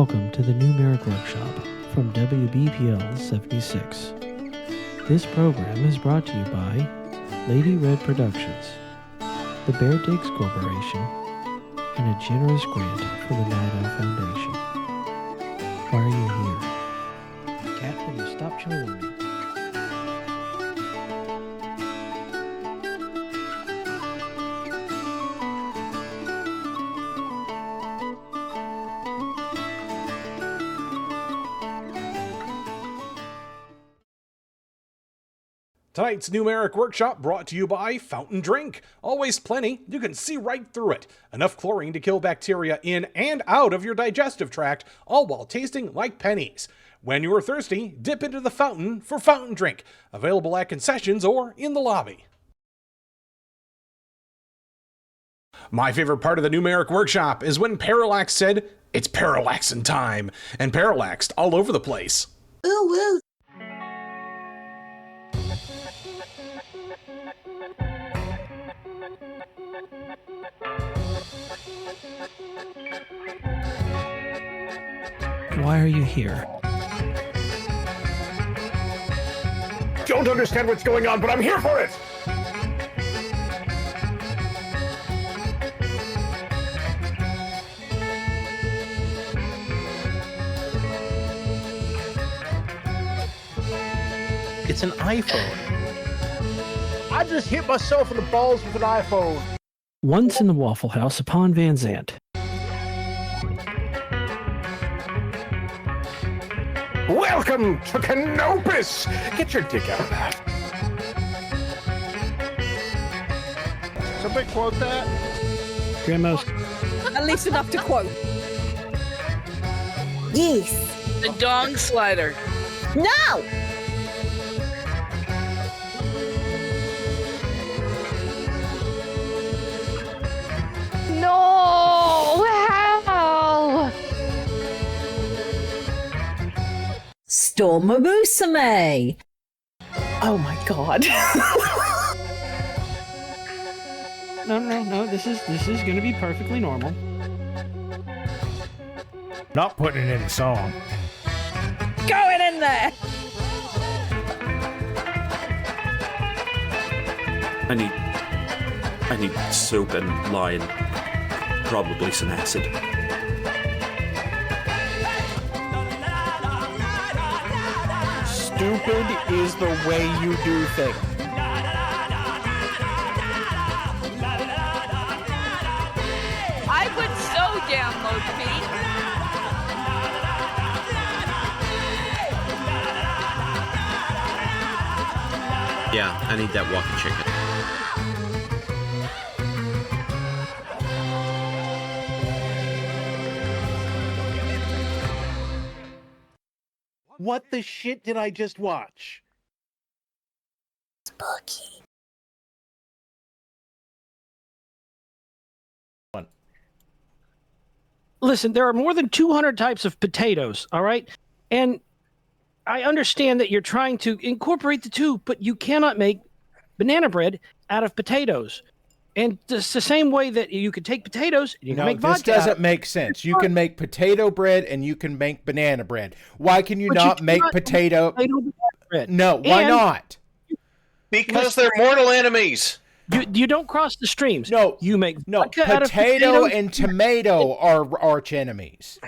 Welcome to the new MARIK workshop from WBPL 76. This program is brought to you by Lady Red Productions, the Bear Digs Corporation, and a generous grant from the NOUN Foundation. Why are you here? Cat, will you stop chilling me? Tonight's new MARIK workshop brought to you by Fountain Drink. Always plenty, you can see right through it. Enough chlorine to kill bacteria in and out of your digestive tract, all while tasting like pennies. When you are thirsty, dip into the fountain for Fountain Drink. Available at concessions or in the lobby. My favorite part of the new MARIK workshop is when Parallax said, "It's parallaxin' time," and parallaxed all over the place. Ooh, woo. Why are you here? Don't understand what's going on, but I'm here for it! It's an iPhone. I just hit myself in the balls with an iPhone. Once in the Waffle House upon Van Zant. Welcome to Canopus! Get your dick out of that. Somebody quote that? Grandma's. At least enough to quote. Yes. The dong slider. No! No! Hell! Stormamusame! Oh my god. No. This is gonna be perfectly normal. Not putting it in the song. Going in there! I need soap and lime. Probably some acid. Stupid is the way you do things. I would so download me. Yeah, I need that walking chicken. What the shit did I just watch? Spooky. Listen, there are more than 200 types of potatoes, all right? And I understand that you're trying to incorporate the two, but you cannot make banana bread out of potatoes. And it's the same way that you could take potatoes and you can make vodka. This doesn't make sense. You can make potato bread and you can make banana bread. Why can you not make potato bread? No, why not? Because they're mortal enemies. You don't cross the streams. No, you make vodka potato out of potato and tomato are arch enemies.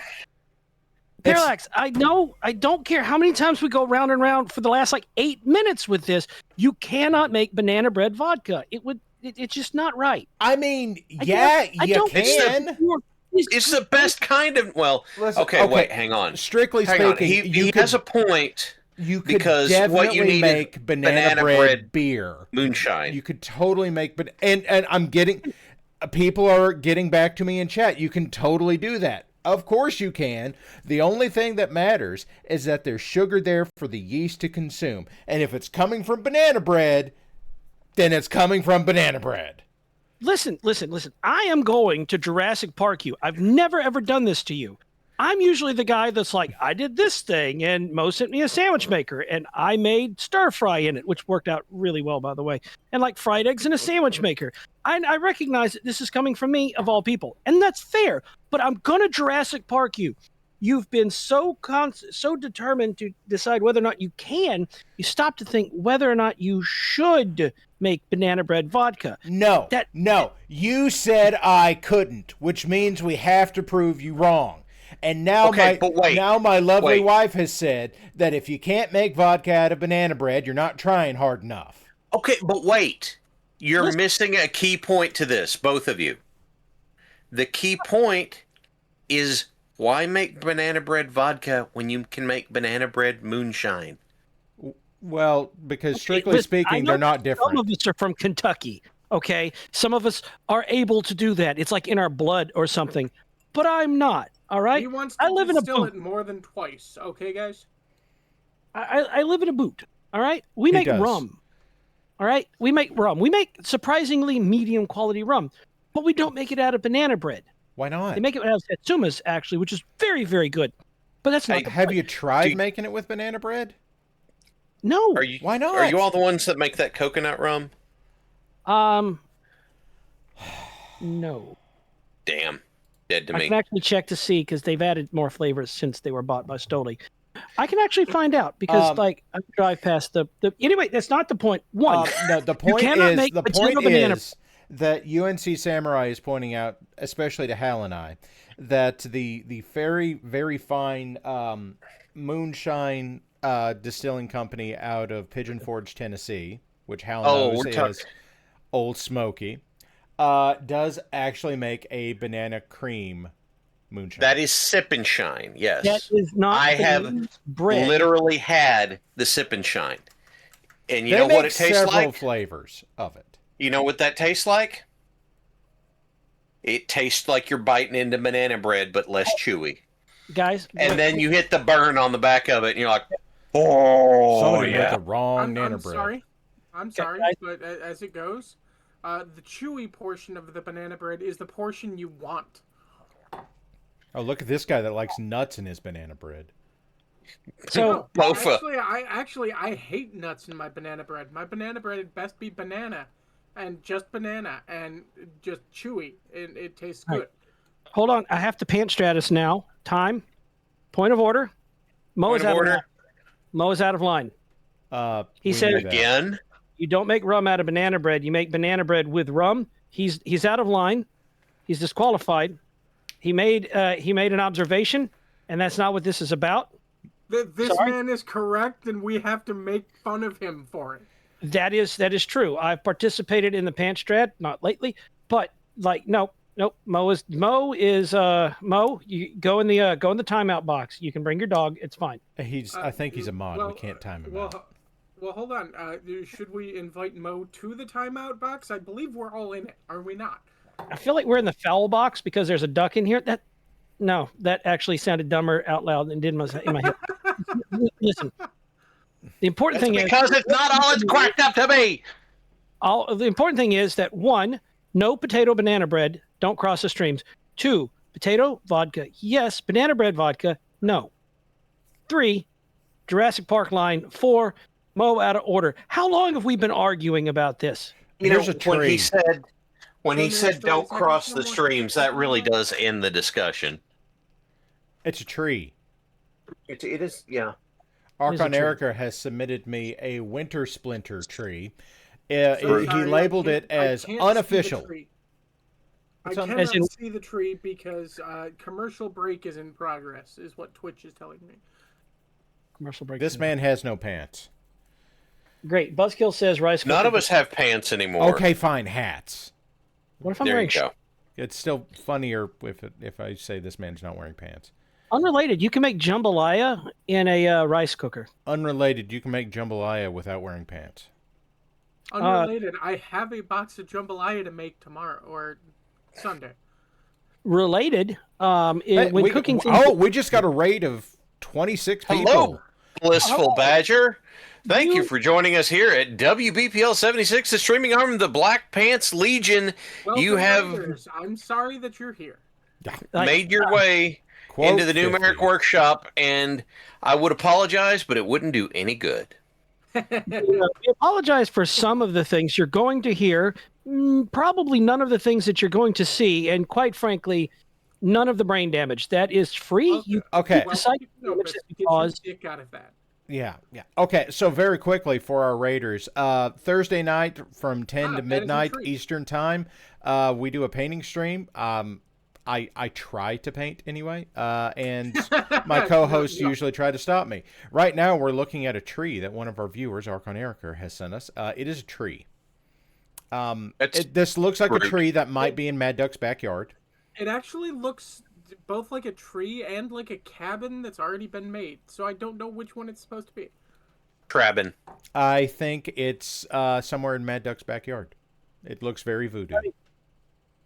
Parallax, I know. I don't care how many times we go round and round for the last 8 minutes with this. You cannot make banana bread vodka. It's just not right. I mean, you can. It's the best kind of. Well, Listen, okay, wait, hang on. Strictly speaking, he has a point. You could because what you need make banana bread beer, moonshine. You could totally make, and I'm getting people are getting back to me in chat. You can totally do that. Of course you can. The only thing that matters is that there's sugar there for the yeast to consume, and if it's coming from banana bread, then it's coming from banana bread. Listen. I am going to Jurassic Park you. I've never ever done this to you. I'm usually the guy that's like, I did this thing, and Mo sent me a sandwich maker, and I made stir fry in it, which worked out really well, by the way, and like fried eggs in a sandwich maker. I recognize that this is coming from me, of all people, and that's fair, but I'm going to Jurassic Park you. you've been so determined to decide whether or not you can, you stop to think whether or not you should make banana bread vodka. No, you said I couldn't, which means we have to prove you wrong. And now my lovely wife has said that if you can't make vodka out of banana bread, you're not trying hard enough. Okay, but wait. You're missing a key point to this, both of you. The key point is, why make banana bread vodka when you can make banana bread moonshine? Well, because strictly speaking, they're not different. Some of us are from Kentucky, okay? Some of us are able to do that. It's like in our blood or something. But I'm not, all right? He wants to distill it more than twice, okay, guys? I live in a boot, all right? We make rum, all right? We make rum. We make surprisingly medium quality rum, but we don't make it out of banana bread. Why not? They make it out of satsumas, actually, which is very, very good. But that's not. Have you tried making it with banana bread? No. Why not? Are you all the ones that make that coconut rum? No. Damn. Dead to me. I can actually check to see because they've added more flavors since they were bought by Stoli. I can actually find out because, I drive past the. Anyway, that's not the point. One. No, the point is that UNC Samurai is pointing out, especially to Hal and I, that the very, very fine moonshine distilling company out of Pigeon Forge, Tennessee, which Hal knows is Old Smoky, does actually make a banana cream moonshine. That is Sip and Shine, yes. That is not. I have literally had the Sip and Shine. And you know what it tastes like? Several flavors of it. You know what that tastes like? It tastes like you're biting into banana bread, but less chewy. Guys. And then you hit the burn on the back of it, and you're like, oh, somebody got the wrong banana bread. I'm sorry, but as it goes, the chewy portion of the banana bread is the portion you want. Oh, look at this guy that likes nuts in his banana bread. So I hate nuts in my banana bread. My banana bread would best be banana, and just banana, and just chewy, and it tastes good. Right. Hold on, I have to pant Stratus now. Time. Point of order. Mo is out of line. Mo is out of line. He said again. You don't make rum out of banana bread. You make banana bread with rum. He's out of line. He's disqualified. He made an observation, and that's not what this is about. This man is correct, and we have to make fun of him for it. That is true. I've participated in the pant strat, not lately, but nope. Mo. You go in the timeout box. You can bring your dog. It's fine. I think he's a mod. We can't time him out. Well, hold on. Should we invite Mo to the timeout box? I believe we're all in it. Are we not? I feel like we're in the foul box because there's a duck in here. That actually sounded dumber out loud than it did in my head. Listen, the important thing is because it's not all it's cracked up to be. The important thing is that 1, no potato banana bread. Don't cross the streams. 2, potato vodka. Yes, banana bread vodka. No. 3, Jurassic Park line. 4, Mo out of order. How long have we been arguing about this? Here's a tree. When he said don't cross the streams, that really does end the discussion. It's a tree. It is, yeah. Archon Erica has submitted me a winter splinter tree. He labeled it as unofficial. I cannot see the tree because commercial break is in progress, is what Twitch is telling me. Commercial break. This man has no pants. Great. Buzzkill says rice. None of us have pants anymore. Okay, fine. Hats. What if I'm wearing? There you go. It's still funnier if I say this man's not wearing pants. Unrelated, you can make jambalaya in a rice cooker. Unrelated, you can make jambalaya without wearing pants. Unrelated, I have a box of jambalaya to make tomorrow or Sunday. Related, cooking. We just got a raid of 26 people. Hello, blissful badger. Thank you for joining us here at WBPL 76, the streaming arm of the Black Pants Legion. Welcome, you have. Raiders. I'm sorry that you're here. Made your way into the numeric workshop, and I would apologize, but it wouldn't do any good. We apologize for some of the things you're going to hear, probably none of the things that you're going to see, and quite frankly, none of the brain damage. That is free. You Okay. Well, decide no, but to get your cause. dick out of that. Yeah. Okay, so very quickly for our Raiders, Thursday night from 10 to that is a midnight treat. Eastern time, we do a painting stream. I try to paint anyway, and my co-hosts usually try to stop me. Right now, we're looking at a tree that one of our viewers, Archon Erica, has sent us. It is a tree. This looks like a tree that might be in Mad Duck's backyard. It actually looks both like a tree and like a cabin that's already been made, so I don't know which one it's supposed to be. Cabin. I think it's somewhere in Mad Duck's backyard. It looks very voodoo.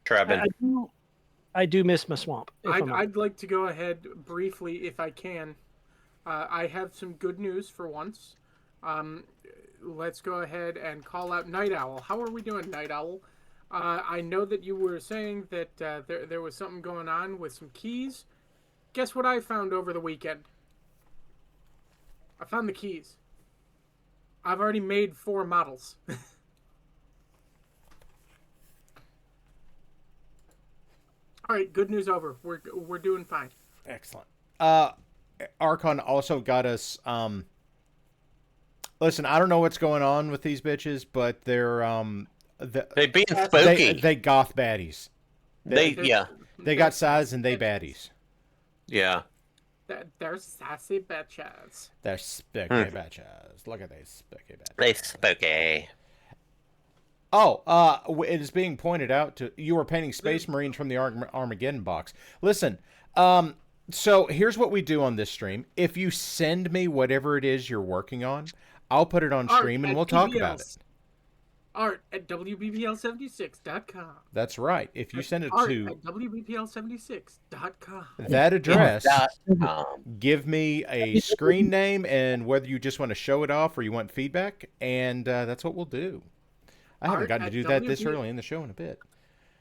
Cabin. I do miss my swamp. I'd like to go ahead briefly, if I can. I have some good news for once. Let's go ahead and call out Night Owl. How are we doing, Night Owl? I know that you were saying that there was something going on with some keys. Guess what I found over the weekend? I found the keys. I've already made 4 models. All right, good news over. We're doing fine. Excellent. Archon also got us. Listen, I don't know what's going on with these bitches, but they're they being spooky. They goth baddies. They got size and they baddies. Yeah. They're sassy bitches. They're spooky bitches. Look at these spooky bitches. They spooky. Oh, it is being pointed out to you were painting Space Marines from the Armageddon box. Listen, so here's what we do on this stream. If you send me whatever it is you're working on, I'll put it on stream and we'll talk about it. Art at WBPL76.com. That's right. If you send it Art to at WBPL76.com. that address, give me a screen name and whether you just want to show it off or you want feedback, and that's what we'll do. I haven't gotten to do that this early in the show in a bit.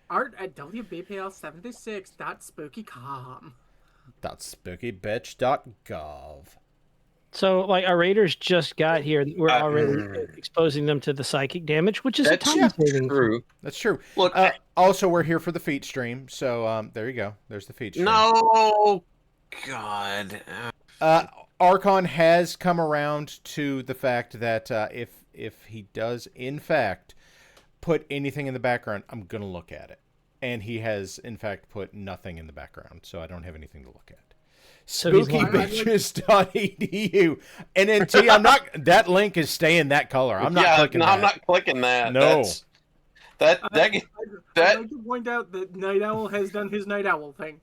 Art at WBPL76.spookycom. .spookybitch.gov. So, like, our Raiders just got here. We're already exposing them to the psychic damage, which is a time saving. True. That's true. Look, also, we're here for the feet stream, so there you go. There's the feet stream. No, God. Archon has come around to the fact that if he does, in fact, put anything in the background, I'm going to look at it. And he has, in fact, put nothing in the background, so I don't have anything to look at. SpookyBitches.edu. NNT, I'm not. That link is staying that color. I'm not clicking that. I'm not clicking that. No. I'd like to point out that Night Owl has done his Night Owl thing.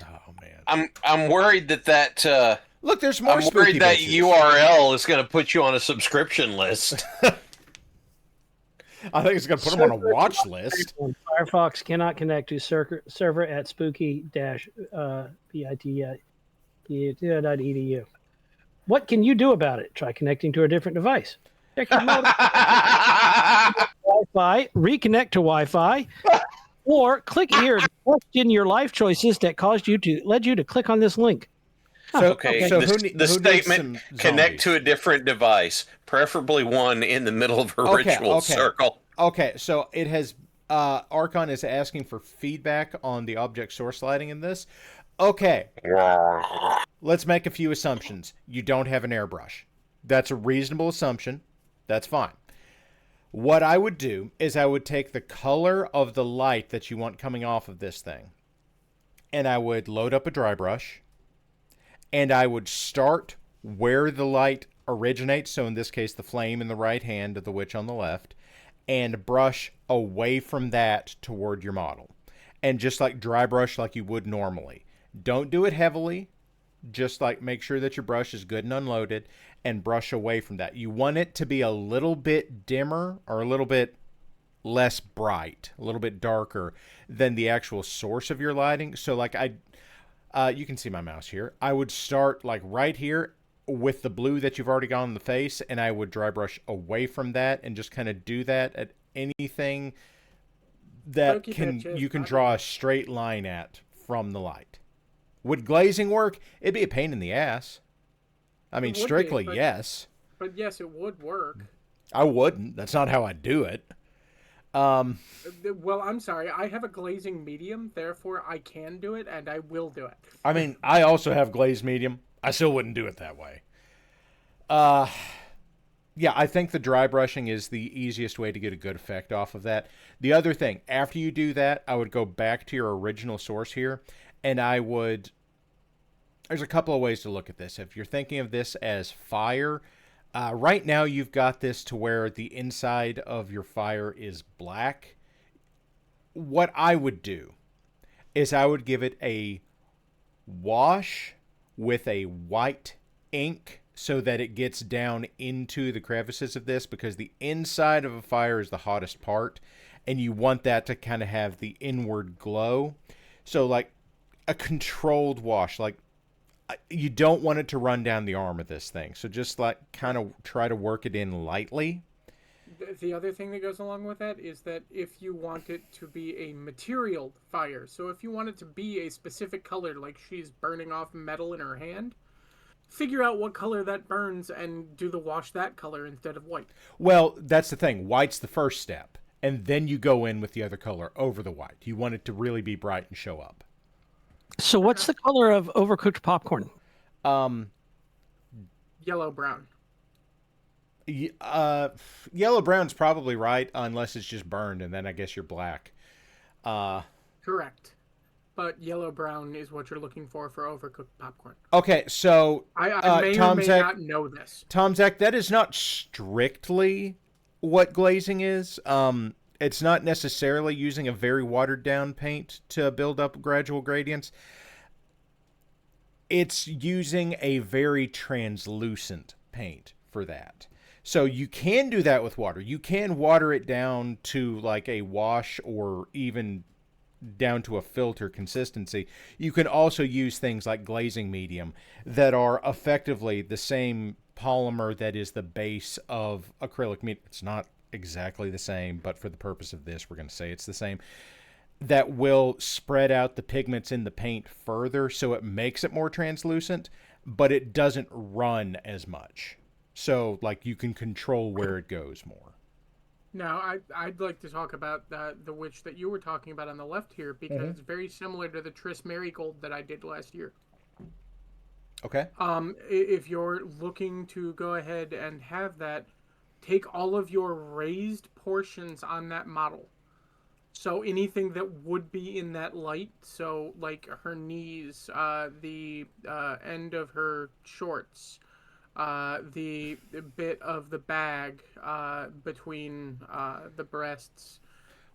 Oh man. I'm worried that look, there's more. I'm worried that URL is going to put you on a subscription list. I think it's going to put them on a watch list. Firefox cannot connect to server at spooky-bit.edu. What can you do about it? Try connecting to a different device. Check your Wi-Fi, reconnect to Wi-Fi, or click here to question your life choices that led you to click on this link. So, So the statement, connect to a different device, preferably one in the middle of a ritual circle. Okay, so it has, Archon is asking for feedback on the object source lighting in this. Okay, let's make a few assumptions. You don't have an airbrush. That's a reasonable assumption. That's fine. What I would do is I would take the color of the light that you want coming off of this thing, and I would load up a dry brush, and I would start where the light originates, so in this case the flame in the right hand of the witch on the left, and brush away from that toward your model. And just like dry brush like you would normally. Don't do it heavily, just like make sure that your brush is good and unloaded, and brush away from that. You want it to be a little bit dimmer or a little bit less bright, a little bit darker than the actual source of your lighting. So like you can see my mouse here. I would start like right here with the blue that you've already got on the face, and I would dry brush away from that and just kind of do that at anything that you can draw a straight line at from the light. Would glazing work? It'd be a pain in the ass. I mean, strictly yes. But yes, it would work. I wouldn't. That's not how I do it. Well, I'm sorry. I have a glazing medium, therefore I can do it, and I will do it. I mean, I also have glazed medium. I still wouldn't do it that way. Yeah, I think the dry brushing is the easiest way to get a good effect off of that. The other thing, after you do that, I would go back to your original source here, and I would... There's a couple of ways to look at this. If you're thinking of this as fire, right now you've got this to where the inside of your fire is black. What I would do is I would give it a wash with a white ink so that it gets down into the crevices of this, because the inside of a fire is the hottest part, and you want that to kind of have the inward glow. So like a controlled wash, like you don't want it to run down the arm of this thing. So just like kind of try to work it in lightly. The other thing that goes along with that is that if you want it to be a material fire, so if you want it to be a specific color, like she's burning off metal in her hand, figure out what color that burns and do the wash that color instead of white. Well, that's the thing. White's the first step, and then you go in with the other color over the white. You want it to really be bright and show up. So what's the color of overcooked popcorn? Yellow brown. Yellow brown's probably right, unless it's just burned, and then I guess you're black. Correct. But yellow brown is what you're looking for overcooked popcorn. Okay, so I may or may not know this. Tom Zach, that is not strictly what glazing is. It's not necessarily using a very watered down paint to build up gradual gradients. It's using a very translucent paint for that. So you can do that with water. You can water it down to like a wash or even down to a filter consistency. You can also use things like glazing medium that are effectively the same polymer that is the base of acrylic medium. It's not exactly the same, but for the purpose of this, we're going to say it's the same. That will spread out the pigments in the paint further, so it makes it more translucent, but it doesn't run as much. So, like, you can control where it goes more. Now, I'd like to talk about the witch that you were talking about on the left here, because it's very similar to the Tris Marigold that I did last year. Okay. If you're looking to go ahead and have that, take all of your raised portions on that model. So anything that would be in that light, so like her knees, the end of her shorts, the bit of the bag between the breasts.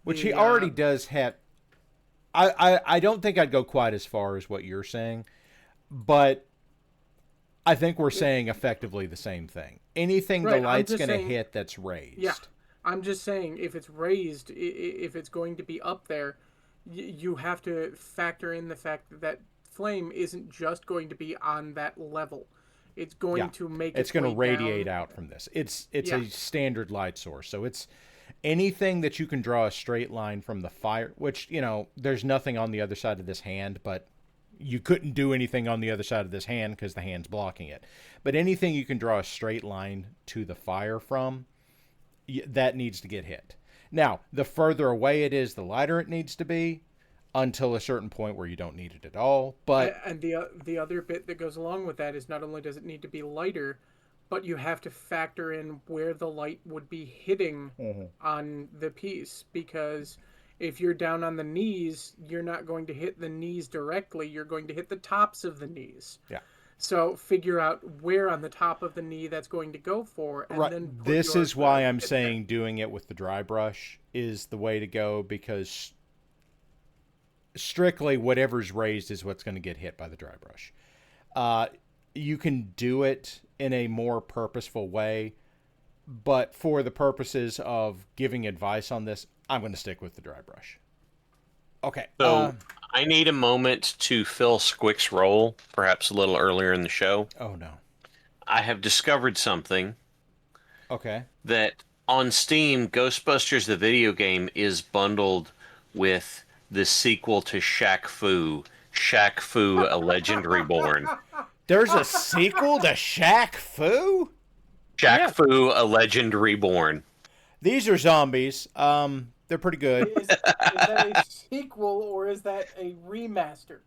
Which he already does have. I don't think I'd go quite as far as what you're saying, but I think we're saying effectively the same thing. Anything the light's going to hit that's raised. Yeah, I'm just saying if it's raised, if it's going to be up there, you have to factor in the fact that flame isn't just going to be on that level. It's going to make it's going to radiate down. out from this. It's a standard light source, so it's anything that you can draw a straight line from the fire, which, you know, there's nothing on the other side of this hand, but you couldn't do anything on the other side of this hand because the hand's blocking it. But anything you can draw a straight line to the fire from, that needs to get hit. Now, the further away it is, the lighter it needs to be, until a certain point where you don't need it at all. But and the other bit that goes along with that is not only does it need to be lighter, but you have to factor in where the light would be hitting on the piece, because if you're down on the knees, you're not going to hit the knees directly. You're going to hit the tops of the knees. Yeah. So figure out where on the top of the knee that's going to go for. And right. Then put this is why I'm saying there. doing it with the dry brush is the way to go, because strictly whatever's raised is what's going to get hit by the dry brush. You can do it in a more purposeful way, but for the purposes of giving advice on this, I'm going to stick with the dry brush. Okay. So I need a moment to fill Squick's role, perhaps a little earlier in the show. Oh, no. I have discovered something. Okay. That on Steam, Ghostbusters the video game is bundled with the sequel to Shaq Fu, A Legend Reborn. There's a sequel to Shaq Fu? Fu, A Legend Reborn. These are zombies. They're pretty good. Is that a sequel or is that a remaster?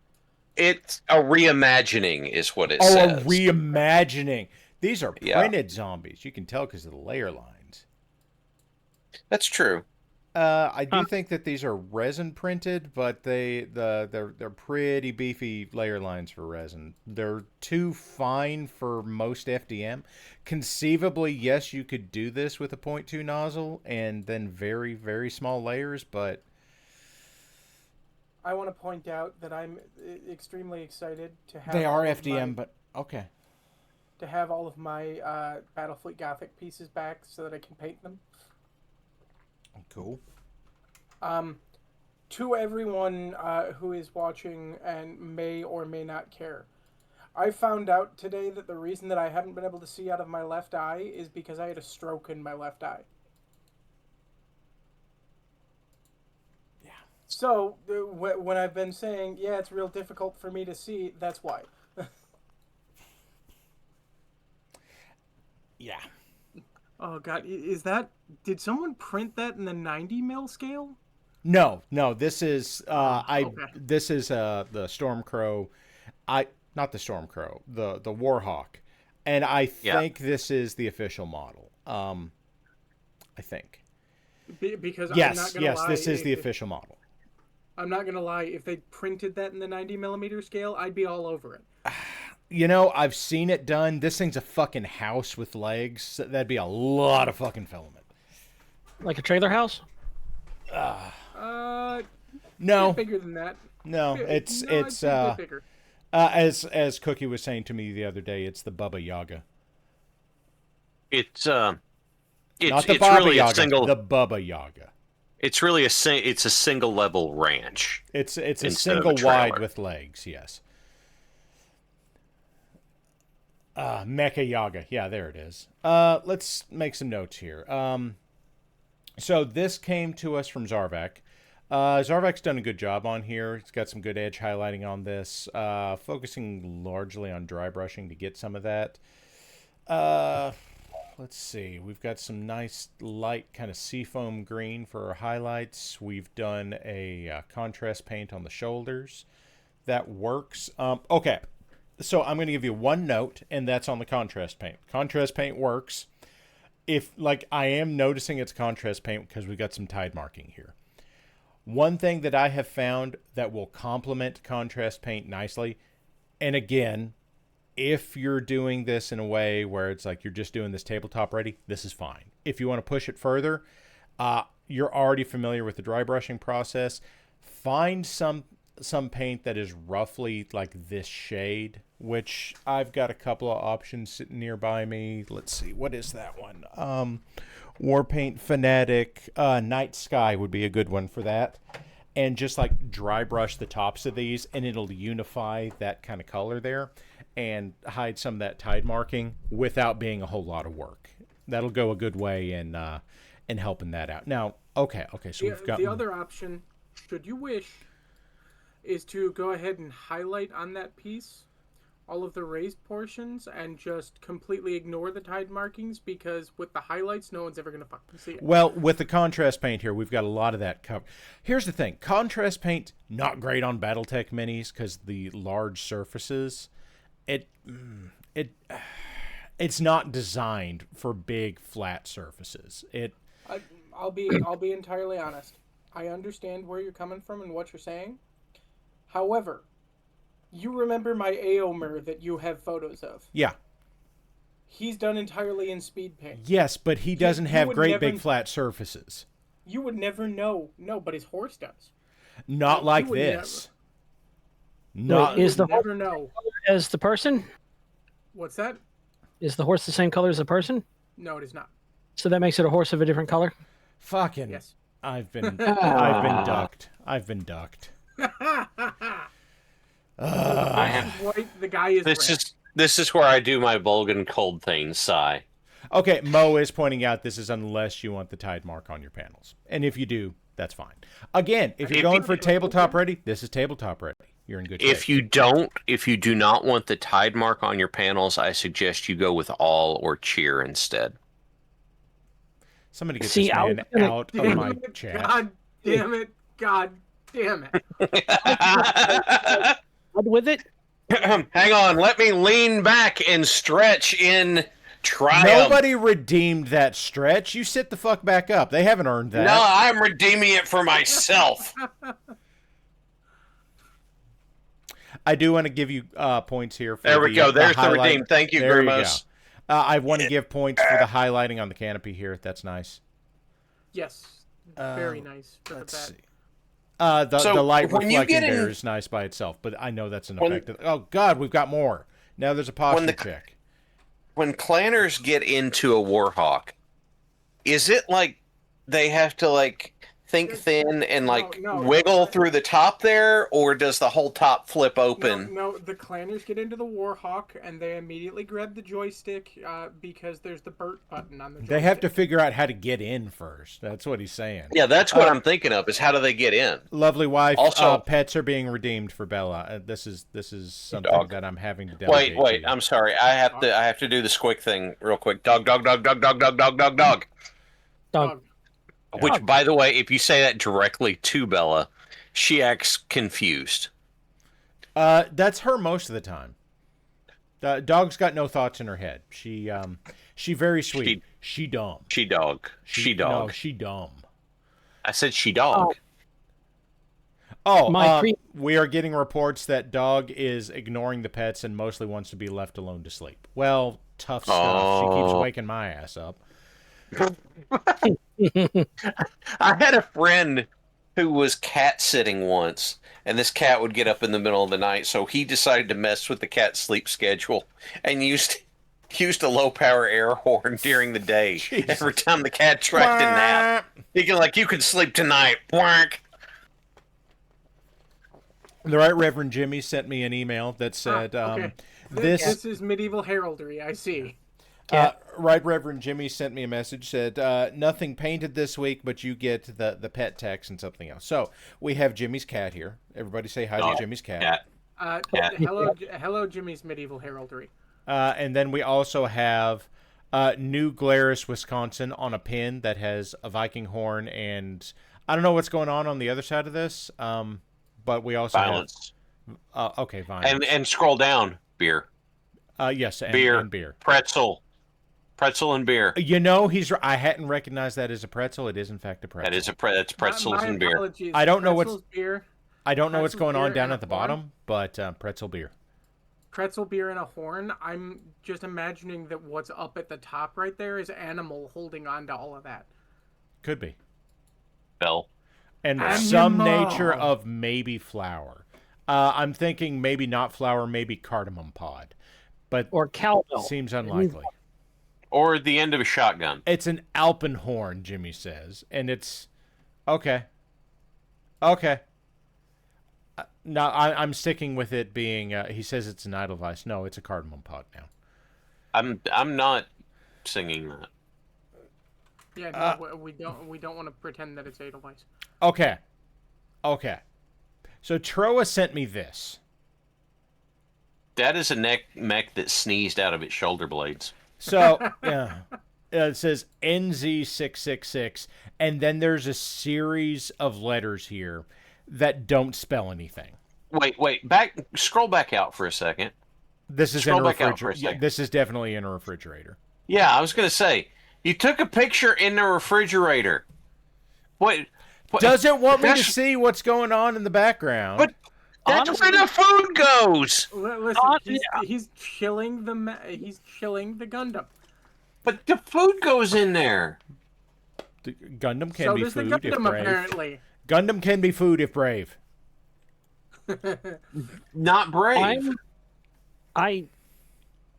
It's a reimagining, is what it Oh, says. a reimagining. These are printed zombies. You can tell because of the layer lines. That's true. I do think that these are resin printed, but they're pretty beefy layer lines for resin. They're too fine for most FDM. Conceivably, yes, you could do this with a 0.2 nozzle and then very, very small layers, but I want to point out that I'm extremely excited to have. They are FDM, but okay. To have all of my Battlefleet Gothic pieces back so that I can paint them. Cool. To everyone who is watching and may or may not care, I found out today that the reason that I haven't been able to see out of my left eye is because I had a stroke in my left eye. Yeah. So, when I've been saying, yeah, it's real difficult for me to see, that's why. Yeah. Oh, God. Did someone print that in the 90 mil scale? No. This is okay. This is the Stormcrow. Not the Stormcrow, the Warhawk, and I think this is the official model. I think. Because yes, I'm not gonna lie, this is the official model. I'm not gonna lie. If they printed that in the 90 millimeter scale, I'd be all over it. You know, I've seen it done. This thing's a fucking house with legs. That'd be a lot of fucking filament. Like a trailer house? No. Bigger than that. No, it's bigger. As Cookie was saying to me the other day, it's the Baba Yaga. It's not the it's Baba really Yaga, a single. the Baba Yaga. It's really it's a single level ranch. It's a single wide with legs. Yes. Mecha Yaga. Yeah, there it is. Let's make some notes here. So this came to us from Zarvek. Zarvek's done a good job on here. He's got some good edge highlighting on this, focusing largely on dry brushing to get some of that. Let's see. We've got some nice light kind of seafoam green for our highlights. We've done a contrast paint on the shoulders. That works. Okay. So I'm going to give you one note, and that's on the contrast paint. Contrast paint works. If, like, I am noticing it's contrast paint because we've got some tide marking here. One thing that I have found that will complement contrast paint nicely, and again, if you're doing this in a way where it's like you're just doing this tabletop ready, this is fine. If you want to push it further, you're already familiar with the dry brushing process. Find some paint that is roughly like this shade, which I've got a couple of options sitting nearby me. Let's see, what is that one? Warpaint Fanatic, Night Sky would be a good one for that. And just like dry brush the tops of these, and it'll unify that kind of color there and hide some of that tide marking without being a whole lot of work. That'll go a good way in helping that out. Now, okay, so we've got the other option, should you wish, is to go ahead and highlight on that piece all of the raised portions and just completely ignore the tide markings, because with the highlights, no one's ever going to fucking see it. Well, with the contrast paint here, we've got a lot of that covered. Here's the thing. Contrast paint, not great on Battletech minis because the large surfaces, it's not designed for big, flat surfaces. I'll be entirely honest. I understand where you're coming from and what you're saying. However, you remember my Aomer that you have photos of? Yeah. He's done entirely in speed paint. Yes, but he doesn't have great big flat surfaces. You would never know. No, but his horse does. Not like this. Not is the never know. As the person? What's that? Is the horse the same color as the person? No, it is not. So that makes it a horse of a different color? Fucking. Yes. I've been ducked. I have. White, the guy is red. This is where I do my Vulcan cold thing sigh. Okay, Mo is pointing out this is unless you want the tide mark on your panels. And if you do, that's fine. Again, if you're going for tabletop ready, this is tabletop ready. You're in good shape. If you do not want the tide mark on your panels, I suggest you go with all or cheer instead. Somebody get See, this I was man gonna- out of Damn my it, chat. God damn it. God damn it. What with it? Hang on, let me lean back and stretch in triumph. Nobody redeemed that stretch. You sit the fuck back up. They haven't earned that. No, I'm redeeming it for myself. I do want to give you points here. For There we go. There's the highlight. redeem. Thank you, There Grimos. You go. I want to give points for the highlighting on the canopy here. That's nice. Yes. Very nice for the Let's bat. see. The So, light when you reflecting get in- there is nice by itself, but I know that's an When- effect. Oh, God, we've got more. Now there's a posture check. When clanners get into a Warhawk, is it like they have to like think thin and like No. wiggle through the top there, or does the whole top flip open? No, the clanners get into the Warhawk and they immediately grab the joystick because there's the Burt button on the joystick. They have to figure out how to get in first. That's what he's saying. Yeah, that's what I'm thinking of. Is how do they get in? Lovely wife. Also- pets are being redeemed for Bella. This is something that I'm having to delegate. Wait. to you. I'm sorry. I have to do the squick thing real quick. Dog. Dog. Which, by the way, if you say that directly to Bella, she acts confused. That's her most of the time. The dog's got no thoughts in her head. She very sweet. She dumb. She dog. She dog. No, she dumb. I said she dog. We are getting reports that dog is ignoring the pets and mostly wants to be left alone to sleep. Well, tough stuff. She keeps waking my ass up. I had a friend who was cat sitting once, and this cat would get up in the middle of the night, so he decided to mess with the cat's sleep schedule and used a low power air horn during the day. Jesus. Every time the cat tried to nap, he can you can sleep tonight. Whack. The Right Reverend Jimmy sent me an email that said, okay. this is medieval heraldry, I see. Right Reverend Jimmy sent me a message, said, nothing painted this week, but you get the pet text and something else. So we have Jimmy's cat here. Everybody say hi to Jimmy's cat. Hello, Jimmy's medieval heraldry. And then we also have New Glarus, Wisconsin on a pin that has a Viking horn, and I don't know what's going on the other side of this, but we also Violence. have... okay, violence. And scroll down. Beer. Yes, and beer. And beer. Pretzel and beer. You know, I hadn't recognized that as a pretzel. It is, in fact, a pretzel. That is that's pretzels My and beer. apologies. I don't know Pretzels, beer. I don't know what's Pretzel going on beer down and at the a horn? bottom, but pretzel beer. Pretzel beer and a horn. I'm just imagining that what's up at the top right there is animal holding on to all of that. Could be. Bell. And Animal. some nature of maybe flour. I'm thinking maybe not flour, maybe cardamom pod. But Or cowbell. seems unlikely. Or the end of a shotgun. It's an alpenhorn, Jimmy says. And it's... Okay. Okay. No, I'm sticking with it being... he says it's an Edelweiss. No, it's a cardamom pod now. I'm not singing that. Yeah, no, we don't want to pretend that it's Edelweiss. Okay. So Troa sent me this. That is a mech that sneezed out of its shoulder blades. So, yeah. It says NZ666, and then there's a series of letters here that don't spell anything. Wait, scroll back out for a second. This is Scroll in a back out for a refrigerator. second. This is definitely in a refrigerator. Yeah, I was going to say, you took a picture in the refrigerator. What Doesn't want me to see what's going on in the background. But that's where the food goes. Listen, he's chilling the Gundam. But the food goes in there. The Gundam can So be does the food if Gundam, brave. apparently. Gundam can be food if brave. Not brave. I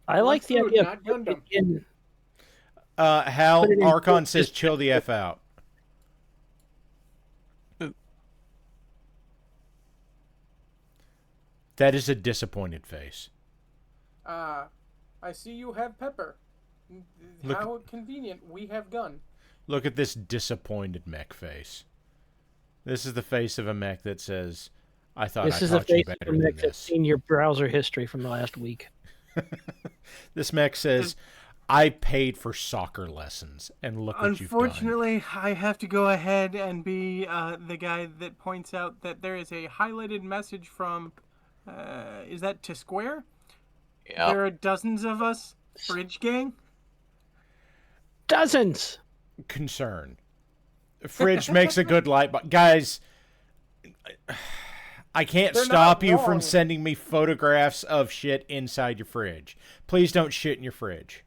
like the food, idea not of putting Gundam. it in. Hal Put it in Archon food. says chill the F out. That is a disappointed face. I see you have pepper. How convenient. We have gun. Look at this disappointed mech face. This is the face of a mech that says, I thought This I is a taught you face better of a than mech that's this. seen your browser history from the last week. This mech says, I paid for soccer lessons, and look what you've done. Unfortunately, I have to go ahead and be the guy that points out that there is a highlighted message from, is that to Square? Yeah. There are dozens of us, Fridge Gang. Dozens. Concern. Fridge makes a good light bulb. Guys, I can't stop you from sending me photographs of shit inside your fridge. Please don't shit in your fridge.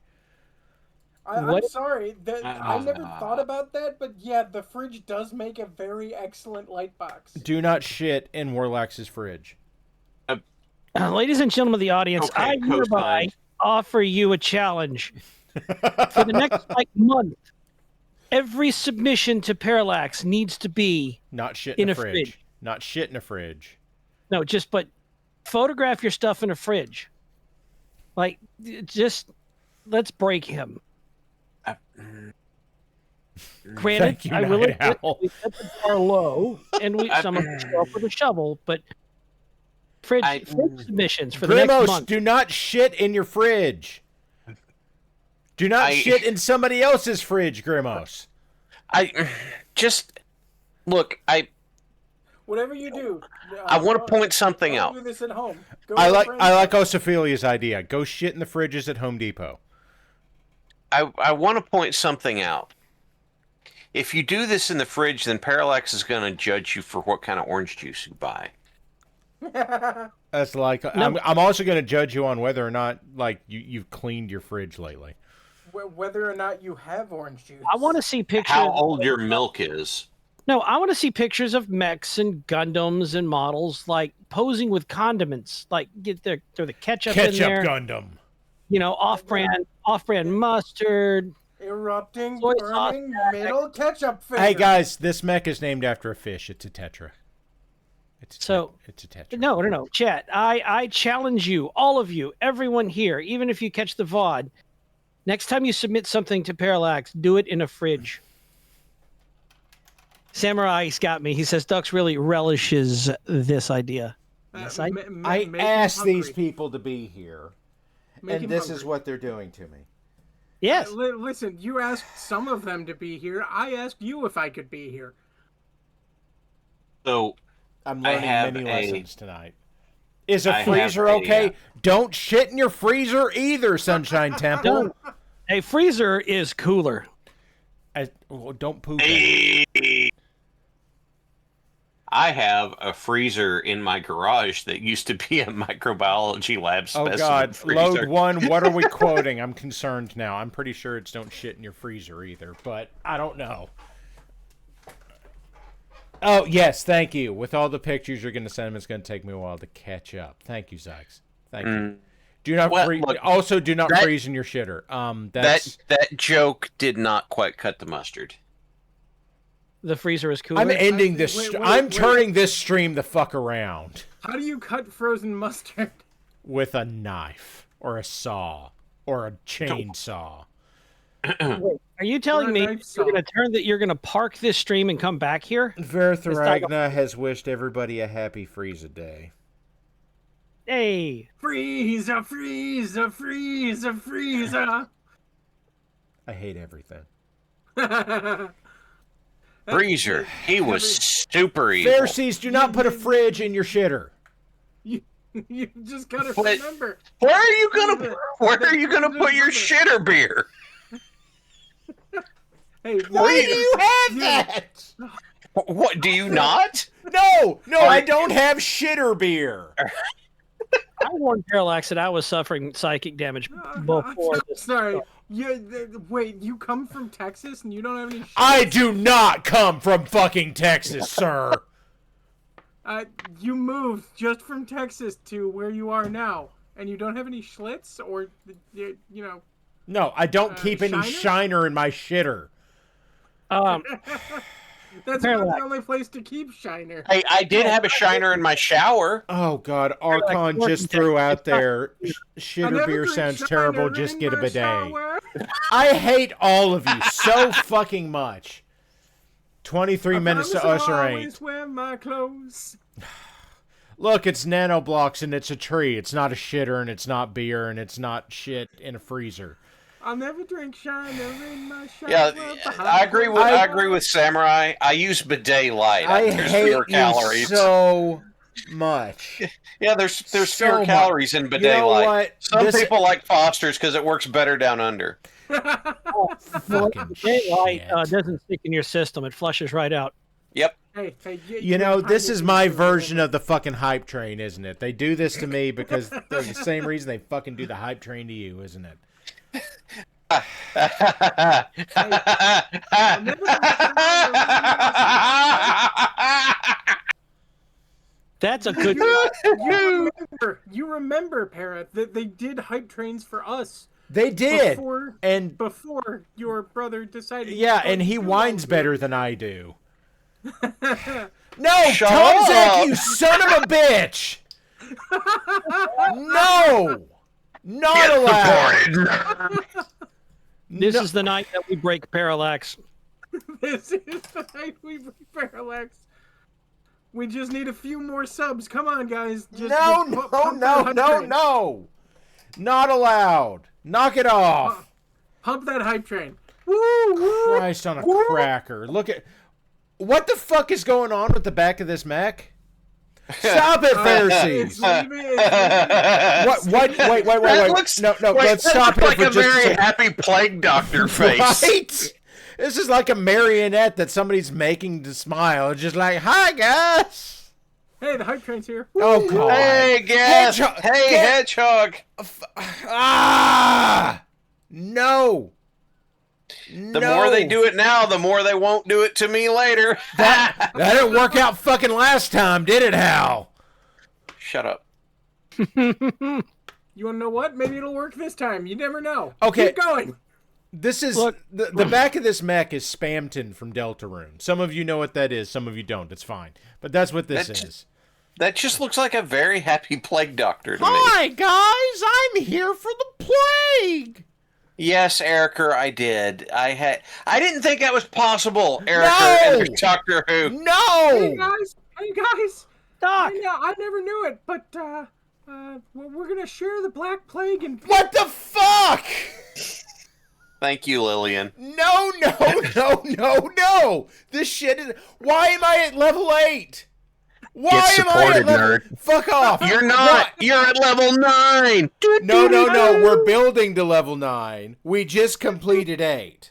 I'm sorry. I never thought about that, but yeah, the fridge does make a very excellent light box. Do not shit in Warlax's fridge. Ladies and gentlemen of the audience, Okay, I hereby offer you a challenge. For the next month, every submission to Parallax needs to be not shit in a fridge. fridge. Not shit in a fridge. No, but photograph your stuff in a fridge. Like, just let's break him. Granted, Thank you, I will Night admit Owl. we set the bar low, and some of us show up with a shovel, but fridge submissions for the next Grimos, month. do not shit in your fridge. Do not shit in somebody else's fridge, Grimos. Whatever you do, I want to point something out. Do this at home. I like Osophilia's idea. Go shit in the fridges at Home Depot. I want to point something out. If you do this in the fridge, then Parallax is going to judge you for what kind of orange juice you buy. That's like I'm also going to judge you on whether or not you've cleaned your fridge lately. Whether or not you have orange juice. I want to see pictures. How old your milk is. No, I want to see pictures of mechs and Gundams and models like posing with condiments, like throw the ketchup in there. Ketchup Gundam. You know, off-brand mustard. Erupting, soy burning, sauce. middle ketchup finger. Hey guys, this mech is named after a fish. It's a tetra. It's a tetra. No. Chat, I challenge you, all of you, everyone here, even if you catch the VOD, next time you submit something to Parallax, do it in a fridge. Samurai's got me. He says Dux really relishes this idea. Yes, I asked these people to be here, and this is what they're doing to me. Yes. Listen, you asked some of them to be here. I asked you if I could be here. So I'm learning many lessons tonight. Is a freezer okay? Don't shit in your freezer either, Sunshine Temple. A freezer is cooler. Don't poop. I have a freezer in my garage that used to be a microbiology lab specimen. Oh God! freezer. Load one. What are we quoting? I'm concerned now. I'm pretty sure it's don't shit in your freezer either, but I don't know. Oh yes, thank you. With all the pictures you're going to send them, it's going to take me a while to catch up. Thank you, Zykes. Thank you. Do not freeze. Also, do not freeze in your shitter. That joke did not quite cut the mustard. The freezer is cooler. I'm ending this. I'm turning this stream the fuck around. How do you cut frozen mustard? With a knife or a saw or a chainsaw. Wait, are you telling me you're going to park this stream and come back here? Verthragna has wished everybody a happy Frieza Day. Hey. Frieza, Frieza, Frieza, Frieza. I hate everything. Freezer. He was super evil. Pharisees, do not put a fridge in your shitter. You just gotta remember. Where are you gonna put your shitter beer? Hey, why do you have that? What do you not? No, I don't have shitter beer. I warned Parallax that I was suffering psychic damage before this. Sorry. Wait, you come from Texas and you don't have any shit? I do not come from fucking Texas, sir. You moved just from Texas to where you are now, and you don't have any Schlitz or, you know... No, I don't keep any shiner in my shitter. That's not the only place to keep shiner. I did have a shiner in my shower. Oh God, Archon just threw out there. Shitter beer sounds terrible. Just get a bidet. I hate all of you so fucking much. 23 minutes to usher ain't. Wear my clothes. Look, it's nanoblocks and it's a tree. It's not a shitter and it's not beer and it's not shit in a freezer. I'll never drink Shiner in my shower. Yeah, I agree with Samurai. I use bidet light. I There's hate fewer you calories. so much. Yeah, there's So fewer much. calories in bidet You know light. what? Some people like Foster's because it works better down under. Fucking Daylight shit. doesn't stick in your system; it flushes right out. Yep. Hey, You know, this is my version of the fucking hype train, isn't it? They do this to me because they're the same reason they fucking do the hype train to you, isn't it? That's a good. You remember, Parrot, that they did hype trains for us. They did, before your brother decided. Yeah, and he whines better than I do. No, Shut Tom Zach, up. you son of a bitch! No, not allowed. This is the night that we break Parallax. This is the night we break Parallax. We just need a few more subs. Come on, guys. Just No, pump that hype train. no. Not allowed. Knock it off. Pump that hype train. Woo, woo, Christ on a woo. cracker. Look at... What the fuck is going on with the back of this mech? Stop it, Pharisees. What? Wait. No, let's stop here it like for a just a very second. happy plague doctor face. Right? This is like a marionette that somebody's making to smile. It's just like, hi, guys. Hey, the hype train's here. Oh, God. Hey, Gas. Hedgehog. Hey, Hedgehog. No. The more they do it now, the more they won't do it to me later. That didn't work out fucking last time, did it, Hal? Shut up. You want to know what? Maybe it'll work this time. You never know. Okay. Keep going. This is the back of this mech is Spamton from Deltarune. Some of you know what that is, some of you don't. It's fine. But that's what this is. That just looks like a very happy plague doctor to me. Hi, guys. I'm here for the plague. Yes, Erica, I did. I didn't think that was possible, Erica and Doctor Who. No. Hey guys. Doc. I never knew it, but we're gonna share the Black Plague and. What the fuck? Thank you, Lillian. No. This shit is... Why am I at level 8? Why Get am I supported, at level... nerd. Fuck off. You're not. You're at level 9. No. We're building to level 9. We just completed 8.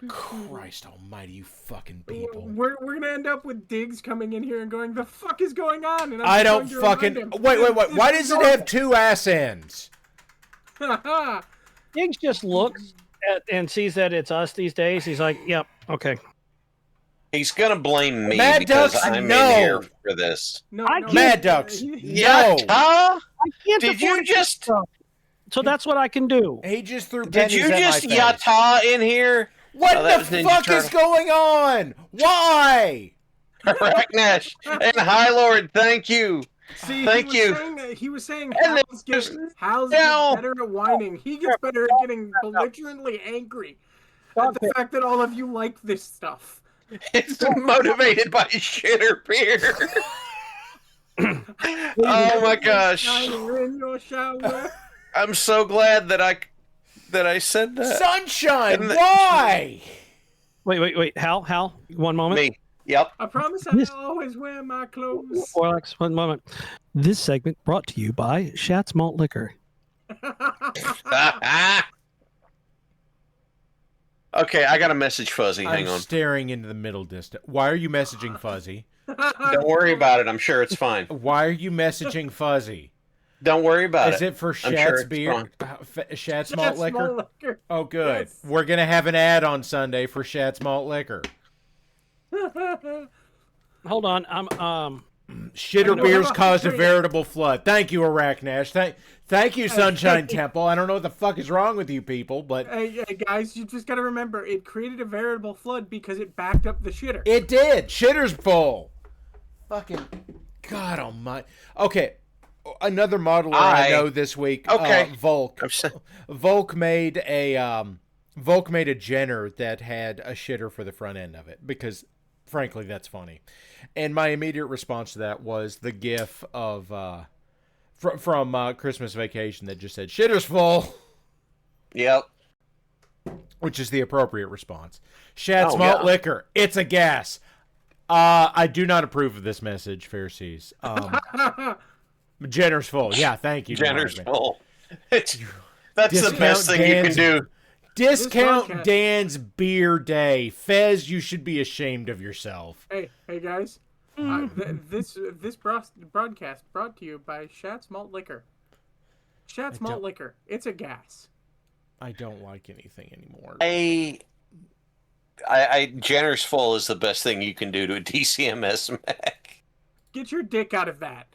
Christ almighty, you fucking people. We're gonna end up with Diggs coming in here and going, the fuck is going on? And I don't fucking... Wait. Why does it have 2 ass ends? Diggs just looks at and sees that it's us these days. He's like, "Yep, okay." He's gonna blame me Mad because Ducks, I'm no. in here for this. Mad Ducks, no. Yatta? I can't Did you afford just... stuff. So that's what I can do. He just threw Did pennies you at just my face. yatta in here? What Oh, that the was Ninja fuck Turtle. is going on? Why? Racknash and High Lord, thank you. See, Thank you. He was saying And Hal's No. gets better at whining. He gets better at getting belligerently angry at the fact that all of you like this stuff. It's motivated by shitter beer. Oh my gosh. In your shower. I'm so glad that I said that. Sunshine, why? Wait. Hal, one moment. Me. Yep. I promise I'll always wear my clothes. Alex, one moment. This segment brought to you by Schatz Malt Liquor. Okay, I got a message, Fuzzy. I'm Hang on. staring into the middle distance. Why are you messaging Fuzzy? Don't worry about it. I'm sure it's fine. Why are you messaging Fuzzy? Don't worry about it. Is it for I'm Schatz sure it's beer? Schatz malt Schatz liquor? Malt Liquor. Oh, good. Yes. We're gonna have an ad on Sunday for Schatz malt liquor. Hold on. I'm Shitter beers caused a veritable flood. Thank you, Arachnash. Thank you, Sunshine Temple. I don't know what the fuck is wrong with you people, but... Hey, guys, you just gotta remember, it created a veritable flood because it backed up the shitter. It did. Shitter's full. Fucking... God almighty. Okay, another modeler I know this week. Okay. Volk. Volk made a Jenner that had a shitter for the front end of it because... Frankly, that's funny. And my immediate response to that was the gif of from Christmas Vacation that just said, "Shitter's full." Yep. Which is the appropriate response. Shad's Oh, malt yeah. liquor. It's a gas. I do not approve of this message, Pharisees. Jenner's full. Yeah, thank you. Jenner's Marvin. full. That's the Discount best thing you can Dan's- do. Discount podcast- Dan's beer day. Fez, you should be ashamed of yourself. Hey guys. This broadcast brought to you by Shat's Malt Liquor. Shat's Malt Liquor. It's a gas. I don't like anything anymore. Jenner's full is the best thing you can do to a DCMS Mac. Get your dick out of that.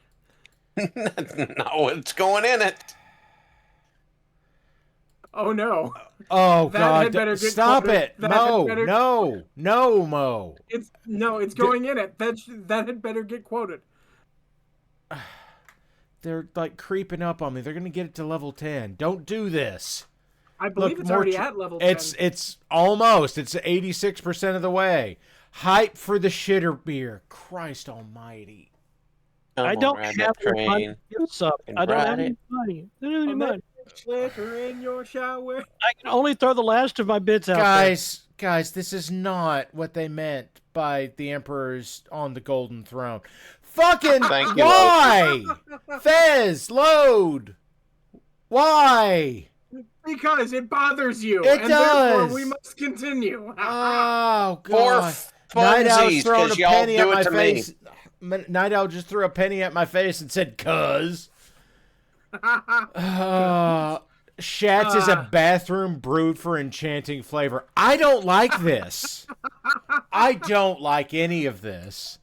No, it's going in it. Oh no. Oh That God! had better get Stop quoted. it, That Mo! had better- No, Mo! It's going in it. That had better get quoted. They're like creeping up on me. They're gonna get it to level 10. Don't do this. I believe it's already at level 10. It's almost. It's 86% of the way. Hype for the shitter beer. Christ Almighty! I don't have any money to give some. I don't have any money. I don't have any money. Liquor in your shower. I can only throw the last of my bits out there. Guys, this is not what they meant by the emperors on the golden throne. Fucking Thank you, why? Fez, load. Why? Because it bothers you. It and does. Therefore we must continue. Oh For God! Night Owl's funsies, throwing a because y'all penny at do my it to face. me. Night Owl just threw a penny at my face and said, "Cuz." Shat's is a bathroom brewed for enchanting flavor. I don't like this. I don't like any of this.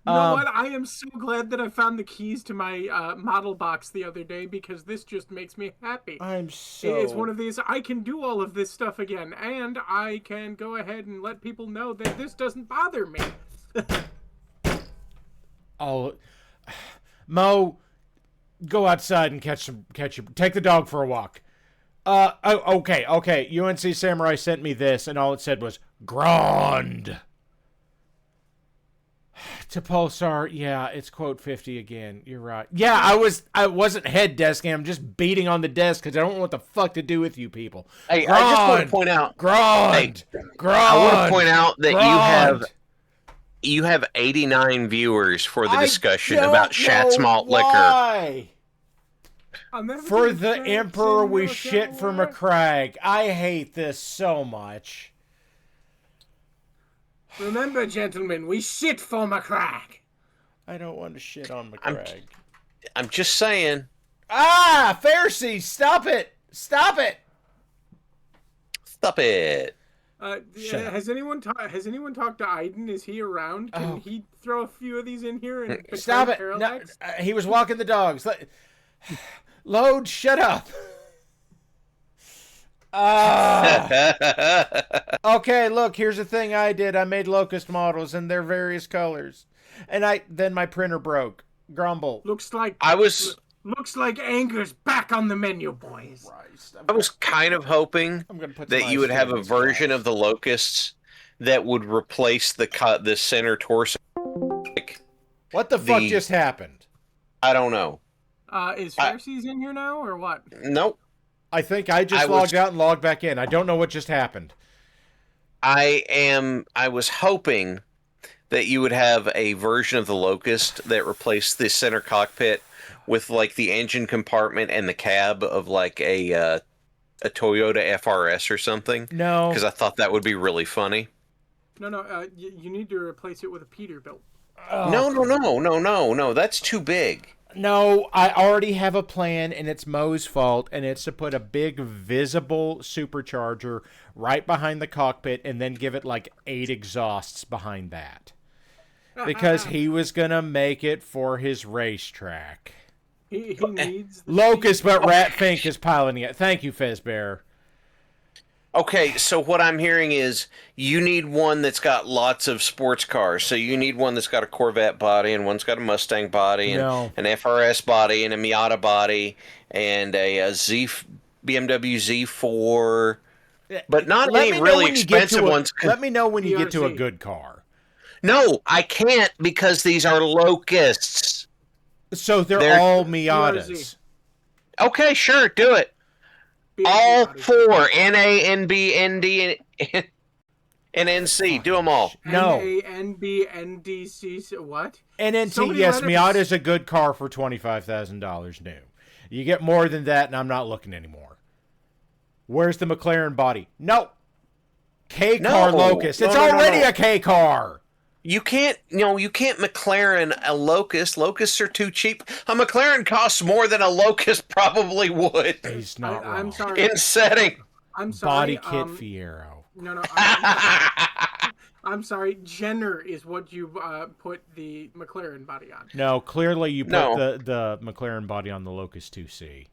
You know what? I am so glad that I found the keys to my model box the other day because this just makes me happy. It's one of these, I can do all of this stuff again, and I can go ahead and let people know that this doesn't bother me. Oh, Mo, go outside and take the dog for a walk. Okay. UNC Samurai sent me this, and all it said was Grand. To Pulsar, yeah, it's quote 50 again. You're right. Yeah, I wasn't head desking. I'm just beating on the desk because I don't know what the fuck to do with you people. Hey, I just want to point out. Grand. I want to point out that you have 89 viewers for the discussion about Shat's Malt Liquor. For the Emperor, we shit for McCrag. I hate this so much. Remember, gentlemen, we shit for McCrag. I don't want to shit on McCrag. I'm just saying. Pharisee, stop it! Stop it! Stop it. Has anyone talked to Aiden? Is he around? Can he throw a few of these in here and stop it? No, he was walking the dogs. Load, shut up. Okay, look, here's the thing I did. I made locust models in their various colors. And then my printer broke. Grumble. Looks like anger's back on the menu, boys. I was kind of hoping that you would have a version of the locusts that would replace the center torso. What the fuck just happened? I don't know. Is Pharisees in here now, or what? Nope. I think I just logged out and logged back in. I don't know what just happened. I was hoping that you would have a version of the Locust that replaced the center cockpit with like the engine compartment and the cab of like a Toyota FRS or something. No. Because I thought that would be really funny. No. You need to replace it with a Peterbilt. Oh. No. That's too big. No, I already have a plan, and it's Mo's fault, and it's to put a big visible supercharger right behind the cockpit and then give it like 8 exhausts behind that. Because he was going to make it for his racetrack. He needs... Locust, but Rat Fink is piloting it. Thank you, Fezbear. Okay, so what I'm hearing is you need one that's got lots of sports cars. So you need one that's got a Corvette body, and one's got a Mustang body, and an FRS body, and a Miata body, and a BMW Z4. But not any really expensive ones. Let me know when you get to a good car. No, I can't because these are Locusts. So they're all Miatas. Okay, sure, do it. All four. NANB, ND, and NC. Do them all. No. NANB, NDC. What? NNT, So many yes, letters. Miata's a good car for $25,000 new. You get more than that, and I'm not looking anymore. Where's the McLaren body? No. K car Locust. It's already a K car. You can't McLaren a Locust. Locusts are too cheap. A McLaren costs more than a Locust probably would. He's not wrong. I'm sorry. In setting. I'm sorry. Body kit Fiero. No. I'm sorry. Jenner is what you put the McLaren body on. No, clearly you put the McLaren body on the Locust 2C.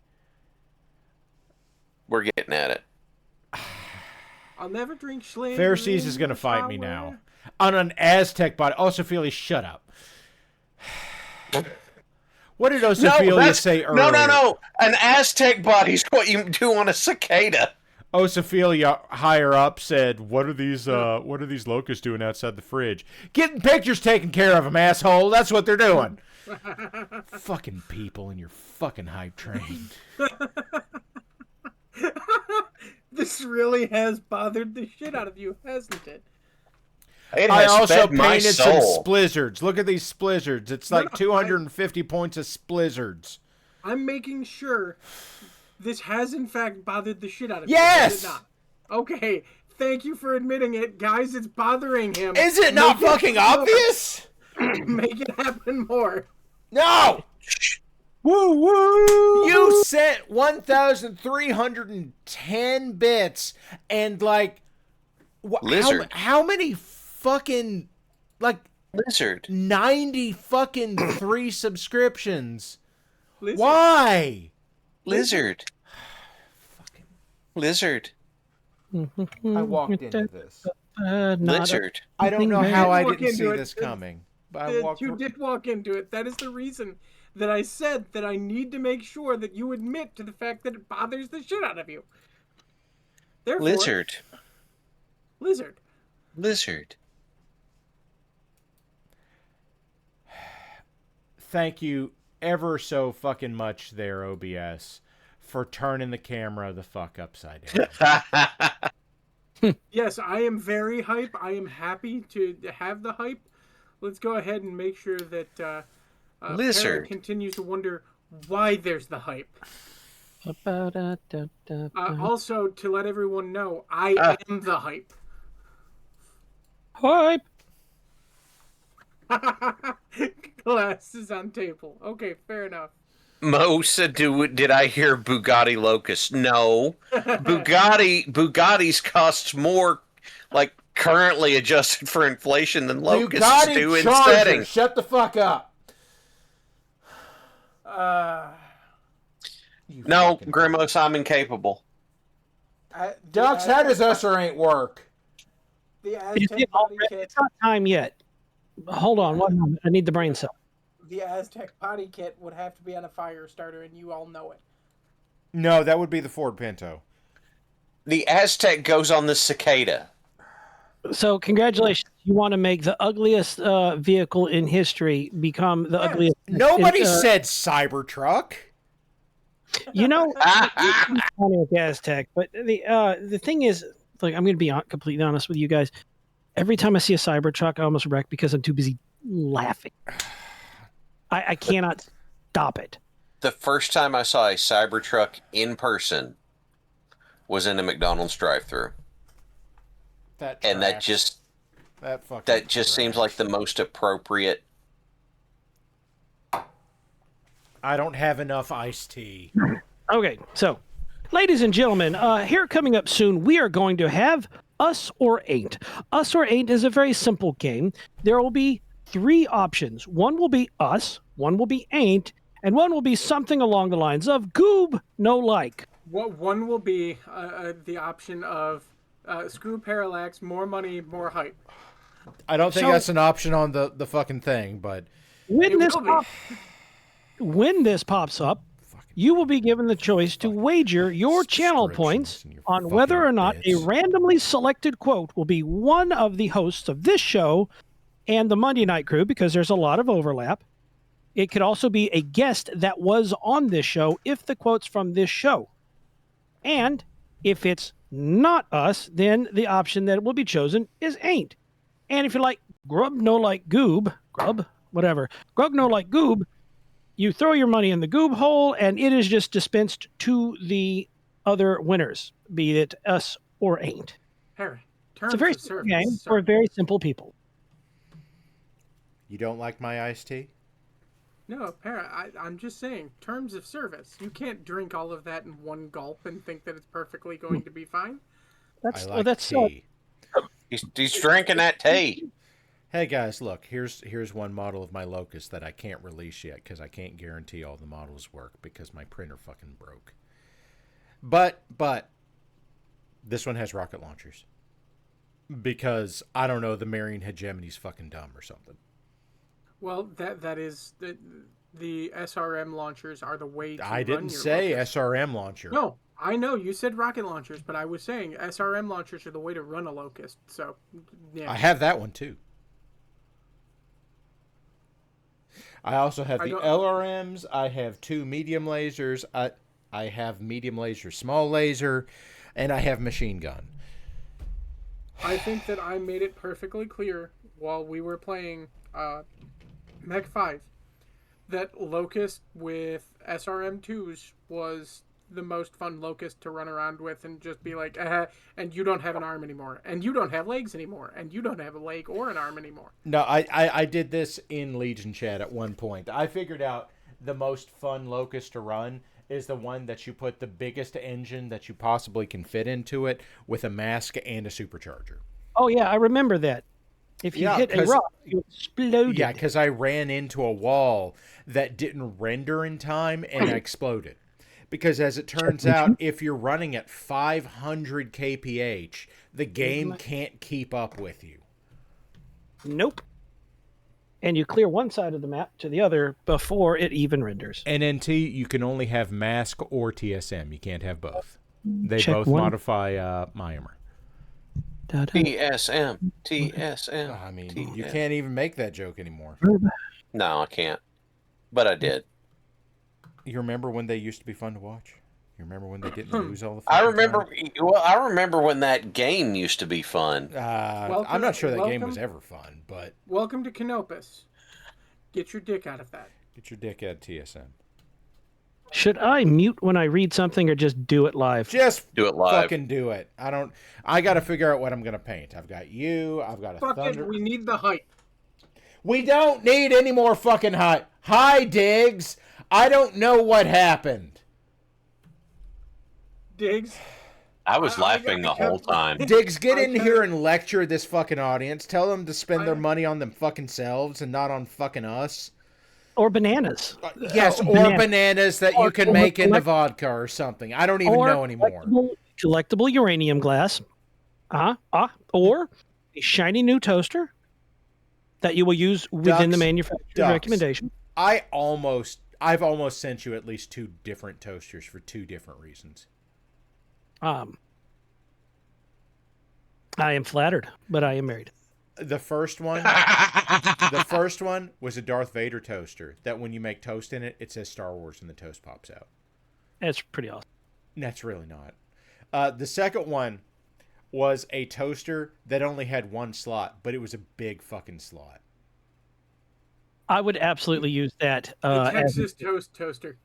We're getting at it. I'll never drink Schlitz. Pharisees is going to fight me now. On an Aztec body. Ophelia, shut up. What did Ophelia say earlier? No. An Aztec body's what you do on a cicada. Ophelia higher up said, "What are these locusts doing outside the fridge? Getting pictures taken care of them, asshole. That's what they're doing." Fucking people in your fucking hype train. This really has bothered the shit out of you, hasn't it? I also painted some splizzards. Look at these splizzards. It's like 250 points of splizzards. I'm making sure this has in fact bothered the shit out of you. Is it not? Okay, thank you for admitting it. Guys, it's bothering him. Is it not fucking obvious? Make it happen more. No! Woo woo! You sent 1,310 bits and like Lizard. How many fucking Lizard? 90 fucking 3 subscriptions. Lizard. Why? Lizard. Lizard. I walked into this. Lizard. I don't know how I didn't see this coming. But you did walk into it. That is the reason that I said that I need to make sure that you admit to the fact that it bothers the shit out of you. Therefore, Lizard. Thank you ever so fucking much there, OBS, for turning the camera the fuck upside down. Yes, I am very hype. I am happy to have the hype. Let's go ahead and make sure that Lizard Parrot continues to wonder why there's the hype. Also, to let everyone know, I am the hype. Hype. Glasses on table. Okay, fair enough. Mo said, did I hear Bugatti Locust? No. Bugattis cost more, like, currently adjusted for inflation than Locusts do in setting. Shut the fuck up. No, Grimos, I'm incapable. Ducks, how does usher ain't work? The Aztec body kit. It's not time yet. Hold on one moment. I need the brain cell. The Aztec body kit would have to be on a fire starter, and you all know it. No, that would be the Ford Pinto. The Aztec goes on the cicada. So, congratulations. You want to make the ugliest vehicle in history become the ugliest. Nobody said Cybertruck. You know, it's funny with Aztec, but the thing is, like, I'm going to be completely honest with you guys. Every time I see a Cybertruck, I almost wreck because I'm too busy laughing. I cannot stop it. The first time I saw a Cybertruck in person was in a McDonald's drive-thru. That just seems like the most appropriate. I don't have enough iced tea. Okay, so, ladies and gentlemen, here coming up soon, we are going to have Us or Ain't. Us or Ain't is a very simple game. There will be 3 options. One will be us, one will be ain't, and one will be something along the lines of goob, no like. One will be the option of screw Parallax, more money, more hype. I don't think that's an option on the fucking thing, but when this pops up, you will be given the choice to wager your channel points on whether or not a randomly selected quote will be one of the hosts of this show and the Monday Night Crew, because there's a lot of overlap. It could also be a guest that was on this show if the quote's from this show. And if it's not us, then the option that will be chosen is ain't. And if you like grub no like goob, grub, whatever, grub no like goob, you throw your money in the goob hole and it is just dispensed to the other winners, be it us or ain't. Harry, It's a very terms of simple service. game sir. for very simple people. You don't like my iced tea? No, I'm just saying, terms of service. You can't drink all of that in one gulp and think that it's perfectly going to be fine. That's I like that's tea. He's drinking that tea. Hey guys, look, here's one model of my Locust that I can't release yet because I can't guarantee all the models work because my printer fucking broke. But this one has rocket launchers. Because I don't know, the Marine hegemony's fucking dumb or something. Well, that is the SRM launchers are the way to I run didn't your say Locust. SRM launcher. No, I know you said rocket launchers, but I was saying SRM launchers are the way to run a Locust. So, yeah. I have that one too. I also have the LRMs. I have 2 medium lasers. I have medium laser, small laser, and I have machine gun. I think that I made it perfectly clear while we were playing Mech 5 that Locust with SRM2s was the most fun Locust to run around with and just be like, and you don't have an arm anymore, and you don't have legs anymore, and you don't have a leg or an arm anymore. No, I did this in Legion chat at one point. I figured out the most fun Locust to run is the one that you put the biggest engine that you possibly can fit into it with a mask and a supercharger. Oh yeah, I remember that. If you hit a rock, you exploded. Yeah, because I ran into a wall that didn't render in time and I exploded. Because as it turns out, if you're running at 500 kph, the game can't keep up with you. Nope. And you clear one side of the map to the other before it even renders. And NT, you can only have mask or TSM. You can't have both. They Check both one. modify Myanmar. TSM. I mean, you can't even make that joke anymore. No, I can't. But I did. You remember when they used to be fun to watch? You remember when they didn't lose all the I fucking remember. time? Well, I remember when that game used to be fun. I'm not sure that game was ever fun, but Welcome to Canopus. Get your dick out of that. get your dick out of TSM. Should I mute when I read something or just do it live? Just do it live. Fucking do it. I got to figure out what I'm going to paint. I've got you. I've got a Fuck thunder. it, we need the hype. We don't need any more fucking hype. Hi, Diggs. I don't know what happened. Diggs. I was laughing the whole time. Diggs, get in here and lecture this fucking audience. Tell them to spend their money on them fucking selves and not on fucking us. Or bananas. Yes, or bananas that you can make into vodka or something. I don't even know anymore. Collectible uranium glass. Or a shiny new toaster that you will use within the manufacturer's recommendation. I've almost sent you at least 2 different toasters for 2 different reasons. I am flattered, but I am married. The first one was a Darth Vader toaster that when you make toast in it, it says Star Wars and the toast pops out. That's pretty awesome. That's really not. The second one was a toaster that only had 1 slot, but it was a big fucking slot. I would absolutely use that. The Texas Toast Toaster.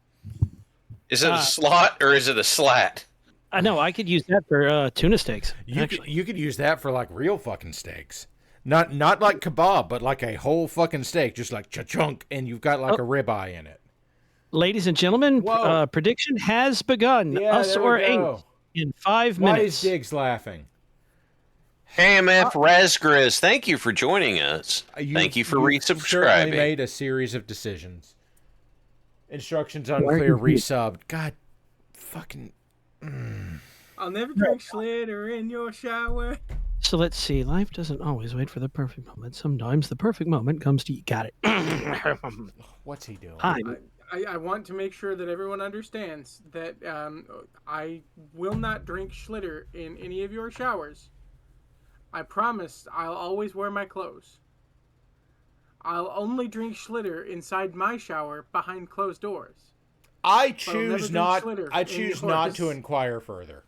Is it a slot or is it a slat? I know. I could use that for tuna steaks. You could use that for like real fucking steaks. Not like kebab, but like a whole fucking steak, just like cha-chunk, and you've got like a ribeye in it. Ladies and gentlemen, prediction has begun. Yeah, Us there or we go. ain't in 5 Why minutes. is Diggs laughing? KMF Razgriz, thank you for joining us. Thank you for certainly resubscribing. made a series of decisions. Instructions unclear, resubbed. God, fucking. I'll never drink Schlitter in your shower. So let's see. Life doesn't always wait for the perfect moment. Sometimes the perfect moment comes to you. Got it. What's he doing? I want to make sure that everyone understands that I will not drink Schlitter in any of your showers. I promise I'll always wear my clothes. I'll only drink Schlitter inside my shower behind closed doors. I But I'll never choose do not. Schlitter I in choose not to yours. inquire further.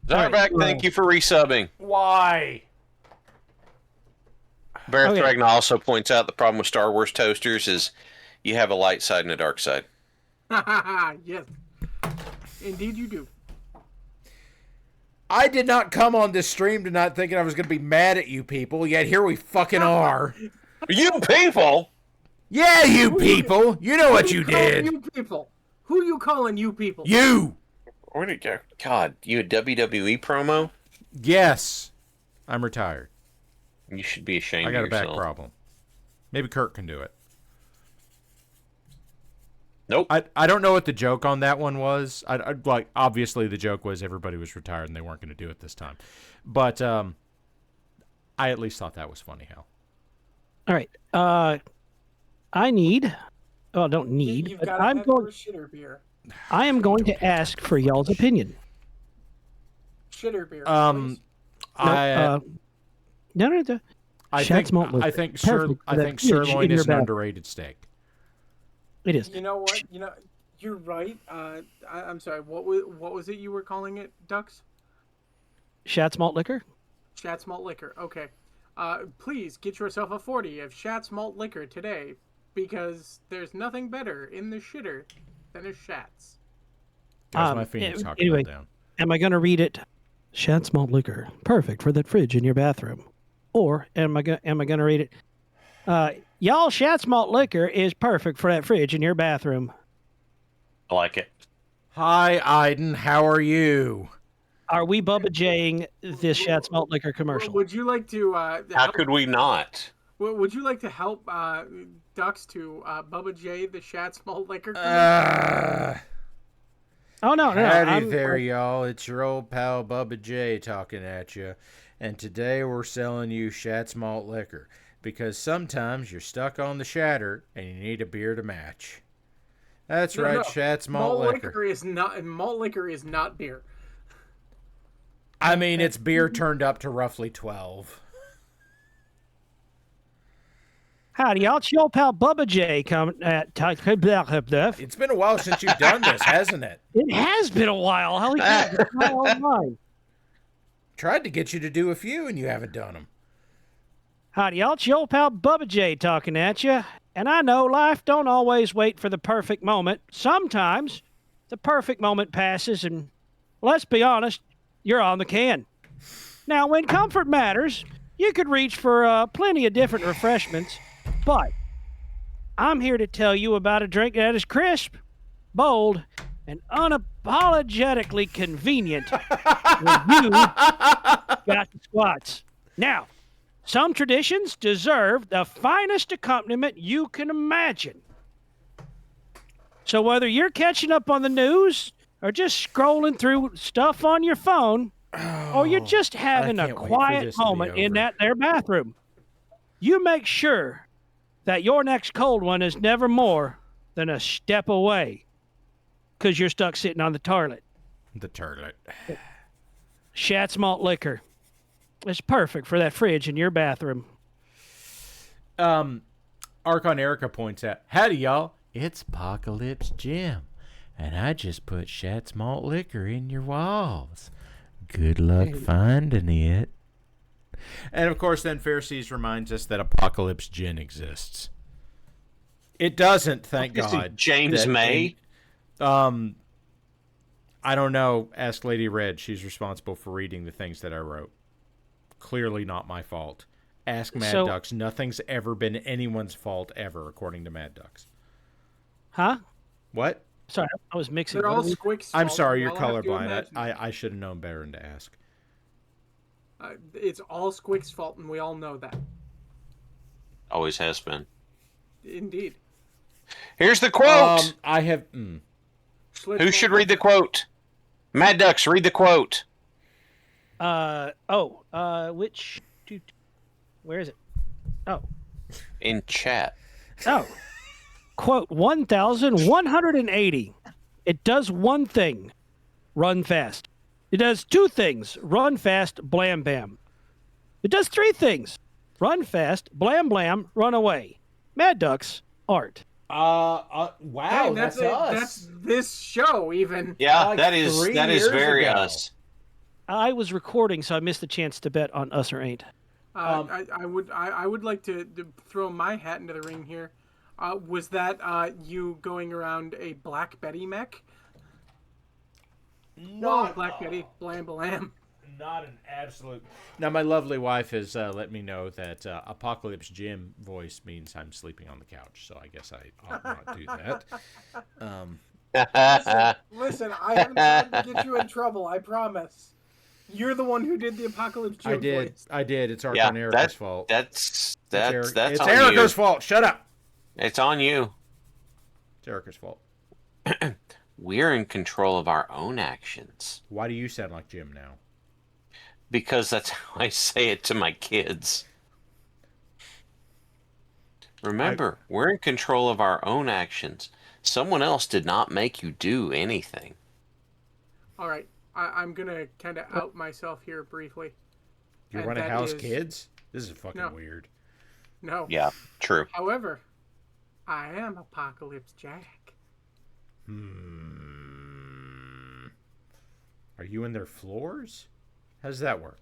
Zarback, thank you for resubbing. Why? Bareth Okay. Ragnar also points out the problem with Star Wars toasters is you have a light side and a dark side. Yes. Indeed you do. I did not come on this stream tonight thinking I was going to be mad at you people, yet here we fucking are. You people! Yeah, you people. You know what you did. You people. Who you calling you people? You. Where'd it go? God, you a WWE promo? Yes. I'm retired. You should be ashamed I got of a back yourself. problem. Maybe Kurt can do it. Nope. I don't know what the joke on that one was. I like obviously the joke was everybody was retired and they weren't going to do it this time. But I at least thought that was funny, Hal. All right. I need. Well, I don't need. You've But got to I'm have going. your shitter beer. I am going to ask for y'all's opinion. Shitter beer. No, no. I Shad's malt liquor. think Perfect for that fridge sirloin in your is an bathroom. underrated steak. It is. You know what? You're right. I'm sorry. What was it you were calling it, Ducks? Shad's malt liquor. Shat's malt liquor. Okay. Please get yourself a 40 of Shat's malt liquor today, because there's nothing better in the shitter than a Shat's. There's my Phoenix hockey anyway, down. am I going to read it? Shad's malt liquor, perfect for that fridge in your bathroom. Or am I going to read it? Y'all, Shad's malt liquor is perfect for that fridge in your bathroom. I like it. Hi, Iden. How are you? Are we Bubba J-ing this Shad's malt liquor commercial? Would you like to? How could we not? Would you like to help Ducks to Bubba J the Shat's malt liquor? Oh no! Howdy there, y'all. It's your old pal Bubba J talking at you, and today we're selling you Shat's malt liquor because sometimes you're stuck on the shatter and you need a beer to match. That's right, Shat's malt liquor. Malt liquor is not beer. I mean, it's beer turned up to roughly 12. Howdy, y'all. It's your old pal Bubba J coming at. It's been a while since you've done this, hasn't it? It has been a while. Holy cow! Tried to get you to do a few, and you haven't done them. Howdy, y'all. It's your old pal Bubba J talking at you. And I know life don't always wait for the perfect moment. Sometimes the perfect moment passes, and let's be honest, you're on the can. Now, when comfort matters, you could reach for plenty of different refreshments, but I'm here to tell you about a drink that is crisp, bold, and unapologetically convenient when you got the squats. Now, some traditions deserve the finest accompaniment you can imagine. So whether you're catching up on the news or just scrolling through stuff on your phone, or you're just having a quiet moment in that there bathroom, you make sure that your next cold one is never more than a step away because you're stuck sitting on the toilet. The toilet. Shat's malt liquor. It's perfect for that fridge in your bathroom. Archon Erica points out, howdy, y'all. It's Apocalypse Jim, and I just put Shat's malt liquor in your walls. Good luck finding it. And, of course, then Pharisees reminds us that Apocalypse Gin exists. It doesn't, thank God. James May? I don't know. Ask Lady Red. She's responsible for reading the things that I wrote. Clearly not my fault. Ask Mad Ducks. Nothing's ever been anyone's fault ever, according to Mad Ducks. Huh? What? Sorry, I was mixing. They're all Squick's I'm fault. sorry, you're We all have to colorblind. imagine. I should have known better than to ask. It's all Squick's fault, and we all know that. Always has been. Indeed. Here's the quote. I have. Who should read the quote? Mad Ducks, read the quote. Which? Where is it? Oh. In chat. Oh. Quote 1180. It does one thing. Run fast. It does two things. Run fast, blam bam. It does three things. Run fast, blam blam, run away. Mad Ducks, art. Wow, Hey, that's us. That's this show, even. Yeah, Like that is 3 years very ago. us. I was recording, so I missed the chance to bet on us or ain't. I would like to throw my hat into the ring here. Was that you going around a Black Betty mech? Not Black Betty, blam blam. Not an absolute. Now, my lovely wife has let me know that Apocalypse Jim voice means I'm sleeping on the couch, so I guess I ought not do that. Listen, I haven't tried to get you in trouble. I promise. You're the one who did the Apocalypse Jim voice. I did. It's Ark and Erica's fault. That's it's on Erica's you. fault. Shut up. It's on you. It's Erica's fault. We're in control of our own actions. Why do you sound like Jim now? Because that's how I say it to my kids. Remember, we're in control of our own actions. Someone else did not make you do anything. All right, I'm gonna kind of out myself here briefly. You want to house kids? This is fucking weird. No. Yeah, true. However, I am Apocalypse Jack. Are you in their floors? How does that work?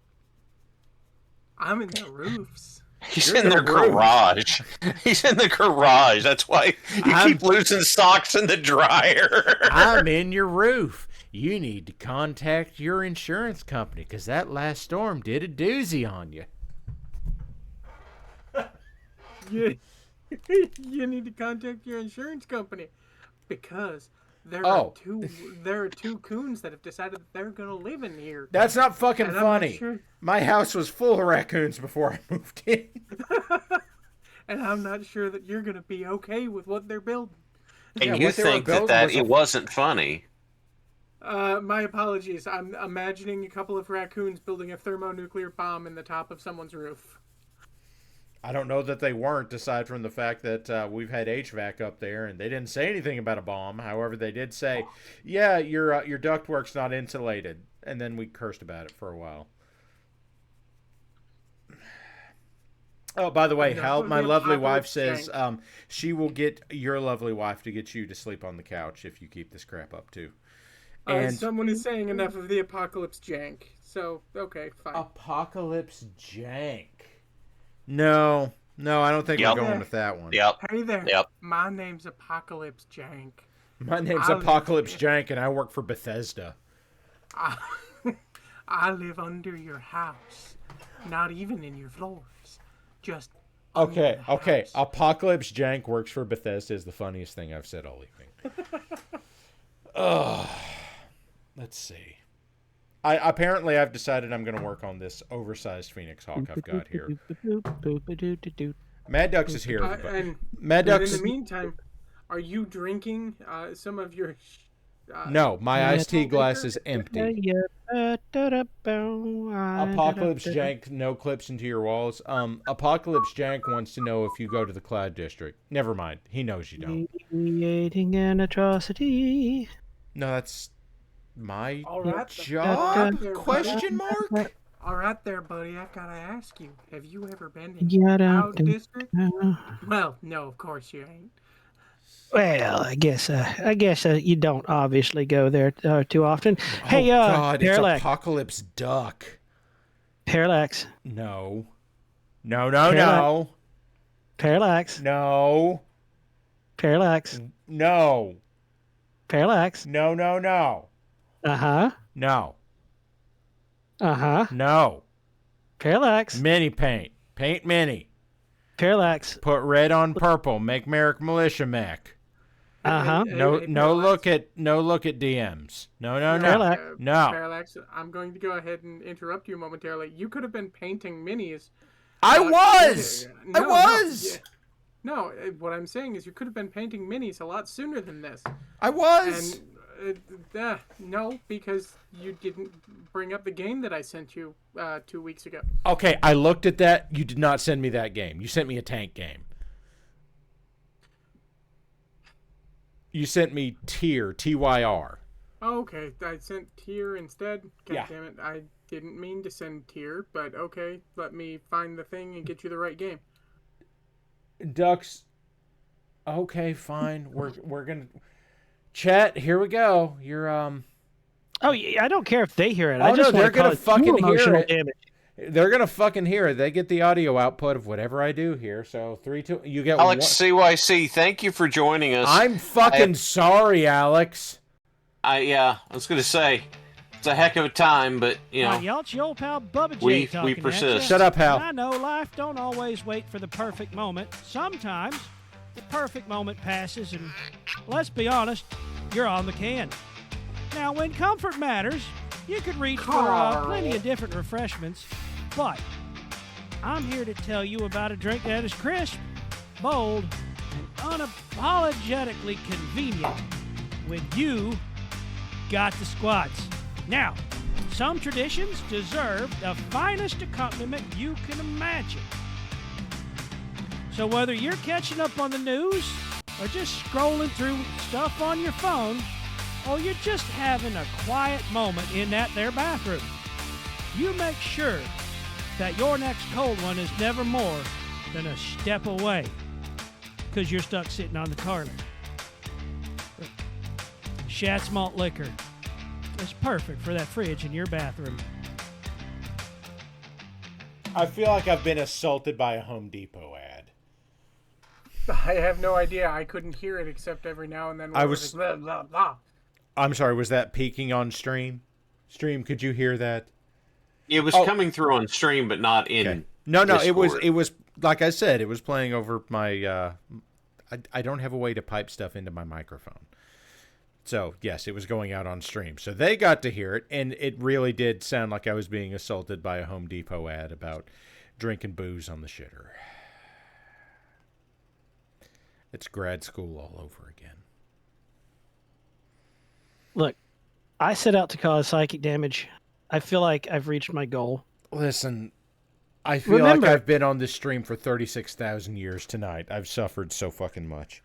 I'm in their roofs. He's in their garage. He's in the garage. That's why you keep losing socks in the dryer. I'm in your roof. You need to contact your insurance company because that last storm did a doozy on you. You need to contact your insurance company because there are two coons that have decided that they're gonna live in here. That's not fucking And funny. My house was full of raccoons before I moved in. And I'm not sure that you're gonna be okay with what they're building. And you think that it wasn't funny. My apologies. I'm imagining a couple of raccoons building a thermonuclear bomb in the top of someone's roof. I don't know that they weren't, aside from the fact that we've had HVAC up there, and they didn't say anything about a bomb. However, they did say, yeah, your ductwork's not insulated. And then we cursed about it for a while. Oh, by the way, Hal, my lovely wife says she will get your lovely wife to get you to sleep on the couch if you keep this crap up, too. And someone is saying enough of the Apocalypse Jank. So, okay, fine. Apocalypse Jank. No, I don't think we're going with that one. Yep. Hey there. Yep. My name's Apocalypse Jank. My name's Apocalypse Jank, and I work for Bethesda. I live under your house. Not even in your floors. Just Okay. Apocalypse Jank works for Bethesda is the funniest thing I've said all evening. Let's see. Apparently I've decided I'm going to work on this oversized Phoenix Hawk I've got here. Mad Ducks is here. Mad Ducks. In the meantime, are you drinking some of your? No, my iced tea glass is empty. Apocalypse Jank, no clips into your walls. Apocalypse Jank wants to know if you go to the Cloud District. Never mind. He knows you don't. Creating an atrocity. No, that's my right, job? Question mark? All right there, buddy. I've got to ask you. Have you ever been in the Cloud District? Well, no, of course you ain't. Well, I guess you don't obviously go there too often. Oh, Hey, God, Parallax. it's Apocalypse Duck. Parallax. No. Parallax. Parallax. No. Parallax. No. Parallax. No. Uh-huh. No. Uh-huh. No. Parallax. Mini paint. Paint mini. Parallax. Put red on purple. Make MARIK militia mech. Uh-huh. No look at DMs. No. Parallax. No. Parallax, I'm going to go ahead and interrupt you momentarily. You could have been painting minis. I was. No, what I'm saying is you could have been painting minis a lot sooner than this. I was. And no, because you didn't bring up the game that I sent you 2 weeks ago. Okay, I looked at that. You did not send me that game. You sent me a tank game. You sent me Tyr, Tyr. Oh, okay, I sent Tyr instead. God Yeah. damn it, I didn't mean to send Tyr, but okay, let me find the thing and get you the right game. Ducks, Okay, fine. We're gonna chat. Here we go. You're Oh, yeah, I don't care if they hear it. Oh, I just no, want they're to gonna cause fucking you hear emotional it. damage. They're gonna fucking hear it. They get the audio output of whatever I do here. So 3, 2. You get Alex one. CYC, thank you for joining us. I'm fucking sorry, Alex. I was gonna say it's a heck of a time, but you know Y'all, it's your old pal Bubba J we talking persist. at ya. Shut up, pal. And I know life don't always wait for the perfect moment. Sometimes the perfect moment passes, and let's be honest, you're on the can. Now, when comfort matters, you could reach for plenty of different refreshments, but I'm here to tell you about a drink that is crisp, bold, and unapologetically convenient when you got the squats. Now, some traditions deserve the finest accompaniment you can imagine. So whether you're catching up on the news, or just scrolling through stuff on your phone, or you're just having a quiet moment in that there bathroom, you make sure that your next cold one is never more than a step away, because you're stuck sitting on the toilet. Schatz malt liquor is perfect for that fridge in your bathroom. I feel like I've been assaulted by a Home Depot ad. I have no idea. I couldn't hear it except every now and then. When I it was- blah, blah, blah. I'm sorry, was that peaking on stream? Stream, could you hear that? it was coming through on stream, but not in. Okay. No, Discord. it was like I said, it was playing over my I don't have a way to pipe stuff into my microphone. So, yes, it was going out on stream. So they got to hear it, and it really did sound like I was being assaulted by a Home Depot ad about drinking booze on the shitter. It's grad school all over again. Look, I set out to cause psychic damage. I feel like I've reached my goal. Listen, I feel like I've been on this stream for 36,000 years tonight. I've suffered so fucking much.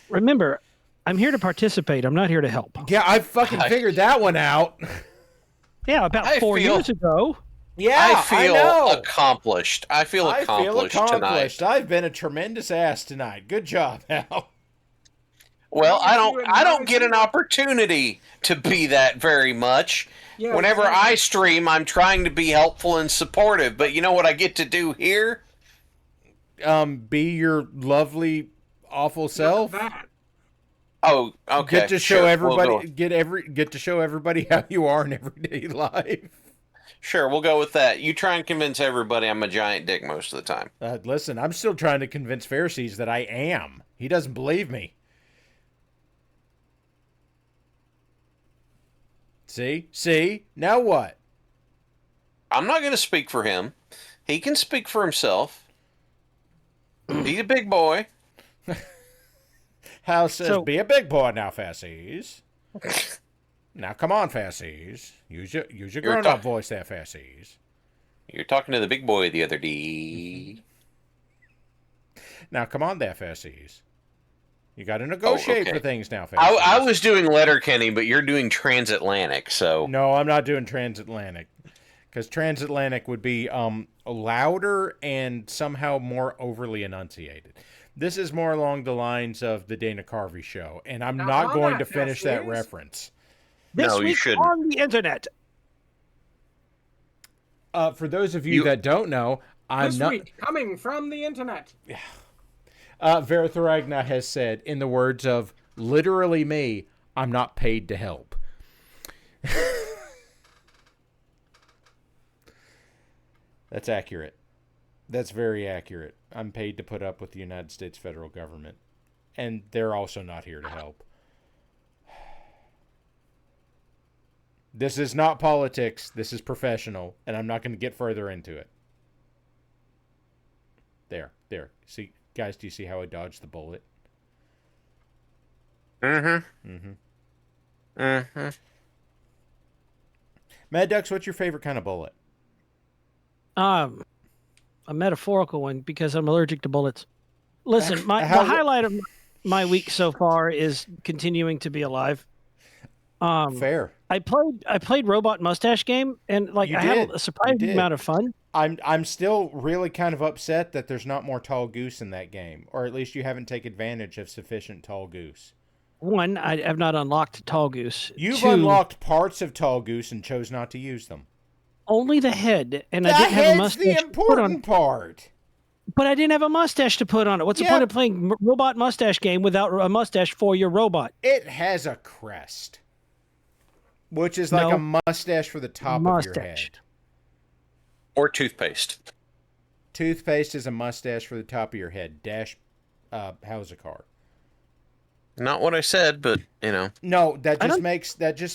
Remember, I'm here to participate. I'm not here to help. Yeah, I fucking figured that one out. Yeah, about 4 years ago. Yeah, I feel know. accomplished. I feel accomplished tonight. I've been a tremendous ass tonight. Good job, Al. Well, I don't get an opportunity to be that very much. Yeah, Whenever exactly. I stream, I'm trying to be helpful and supportive. But you know what I get to do here? Be your lovely, awful self. That. Oh, okay. Get to show sure, everybody. We'll go. Get to show everybody how you are in everyday life. Sure, we'll go with that. You try and convince everybody I'm a giant dick most of the time. Listen, I'm still trying to convince Pharisees that I am. He doesn't believe me. See? Now what? I'm not going to speak for him. He can speak for himself. He's a big boy. Hal says, be a big boy now, Pharisees. Now, come on, Pharisees. Use your grown-up voice there, Pharisees. You're talking to the big boy the other day. Now, come on there, Pharisees. You got to negotiate for things now, Pharisees. I was doing Letterkenny, but you're doing transatlantic, so... No, I'm not doing transatlantic. Because transatlantic would be louder and somehow more overly enunciated. This is more along the lines of the Dana Carvey show, and I'm not going to finish that reference. This week on the internet. For those of you that don't know, I'm this not... week, coming from the internet. Veritharagna has said, in the words of literally me, I'm not paid to help. That's accurate. That's very accurate. I'm paid to put up with the United States federal government. And they're also not here to help. This is not politics. This is professional. And I'm not going to get further into it. There. See, guys, do you see how I dodged the bullet? Mad Ducks, what's your favorite kind of bullet? A metaphorical one, because I'm allergic to bullets. Listen, the highlight of my week so far is continuing to be alive. Fair. I played Robot Mustache Game, and I had a surprising amount of fun. I'm still really kind of upset that there's not more tall goose in that game, or at least you haven't taken advantage of sufficient tall goose. One, I have not unlocked Tall Goose. You've 2, unlocked parts of tall goose and chose not to use them. only the head, and The I didn't have a head's mustache the to put on. important part. But I didn't have a mustache to put on it. What's the Yeah. point of playing robot mustache game without a mustache for your robot? It has a crest, which is like No. a mustache for the top of your head. Mustache. Or toothpaste. Toothpaste is a mustache for the top of your head. Dash, how's a car? Not what I said, but you know. No, that just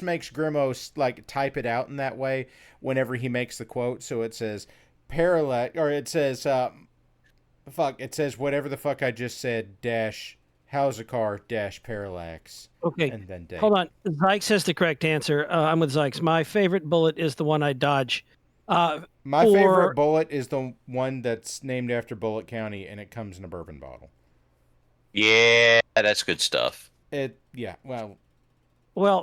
makes Grimmo like type it out in that way whenever he makes the quote. So it says parallax, or it says it says whatever the fuck I just said. Dash, how's a car? Dash parallax. Okay, and then date. hold on. Zykes has the correct answer. I'm with Zykes. My favorite bullet is the one I dodge. My favorite bullet is the one that's named after Bullitt County, and it comes in a bourbon bottle. Yeah, that's good stuff. Well,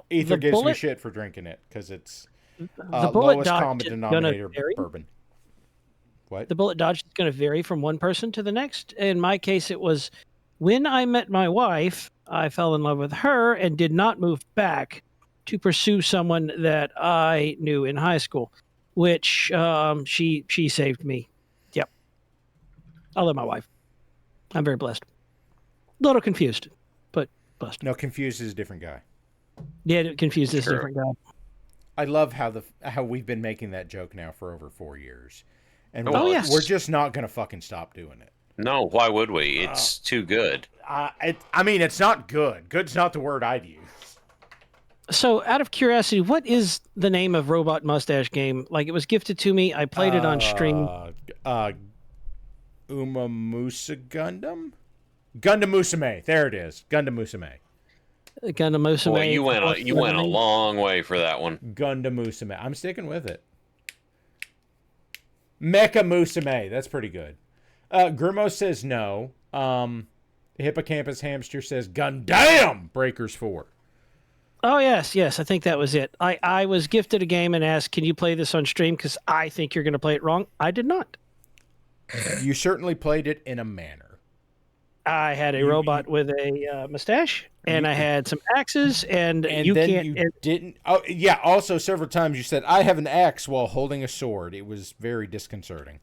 Ether the gives me bullet, shit for drinking it because it's the bullet lowest dodge common is denominator gonna vary. bourbon. What? The bullet dodge is going to vary from one person to the next. In my case, it was when I met my wife, I fell in love with her and did not move back to pursue someone that I knew in high school, which she saved me. Yep. I love my wife. I'm very blessed. A little confused, but blessed. No, confused is a different guy. Yeah, confused is a Sure. different guy. I love how we've been making that joke now for over 4 years, and Oh, we're, yes. we're just not gonna fucking stop doing it. No, why would we? It's too good. I mean, it's not good. Good's not the word I'd use. So, out of curiosity, what is the name of Robot Mustache game? Like, it was gifted to me. I played it on stream. Umamusa Gundam? Gundam Musume. There it is. Gundam Musume. Gundam Musume. Boy, you went a long way for that one. Gundam Musume. I'm sticking with it. Mecha Musume. That's pretty good. Grimmo says no. Hippocampus Hamster says Gundam Breakers 4. Oh, yes. I think that was it. I was gifted a game and asked, can you play this on stream? Because I think you're going to play it wrong. I did not. You certainly played it in a manner. I had a robot with a mustache, and I had some axes, and you then can't. you didn't. Oh, yeah. Also, several times you said, I have an axe while holding a sword. It was very disconcerting.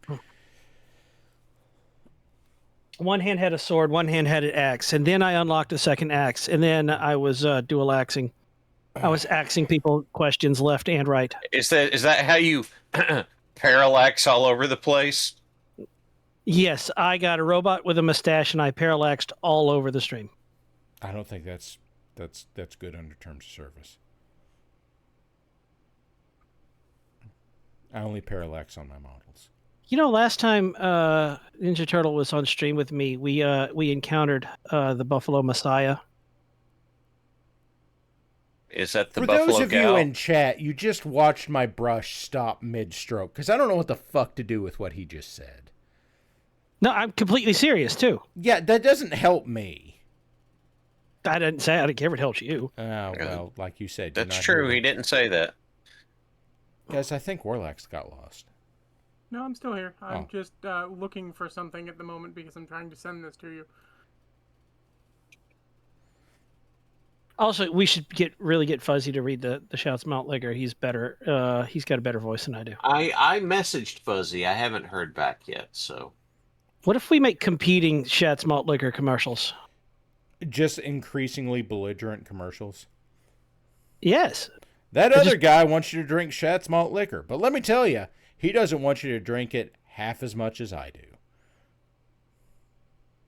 One hand had a sword, one hand had an axe, and then I unlocked a second axe, and then I was dual axing. I was axing people questions left and right. Is that how you parallax all over the place? Yes, I got a robot with a mustache, and I parallaxed all over the stream. I don't think that's good under terms of service. I only parallax on my models. You know, last time Ninja Turtle was on stream with me, we encountered the Buffalo Messiah. Is that the For Buffalo those of Gal? you in chat, you just watched my brush stop mid-stroke because I don't know what the fuck to do with what he just said. No, I'm completely serious, too. Yeah, that doesn't help me. I didn't say I didn't care if it helps you. Oh, well, like you said. That's true. He didn't say that. Guys, I think Warlax got lost. No, I'm still here. I'm just looking for something at the moment because I'm trying to send this to you. Also, we should really get Fuzzy to read the Shouts Mount Liquor. He's better. He's got a better voice than I do. I messaged Fuzzy. I haven't heard back yet, so. What if we make competing Shouts Malt Liquor commercials? Just increasingly belligerent commercials. Yes. That other guy wants you to drink Schatz malt liquor, but let me tell you, he doesn't want you to drink it half as much as I do.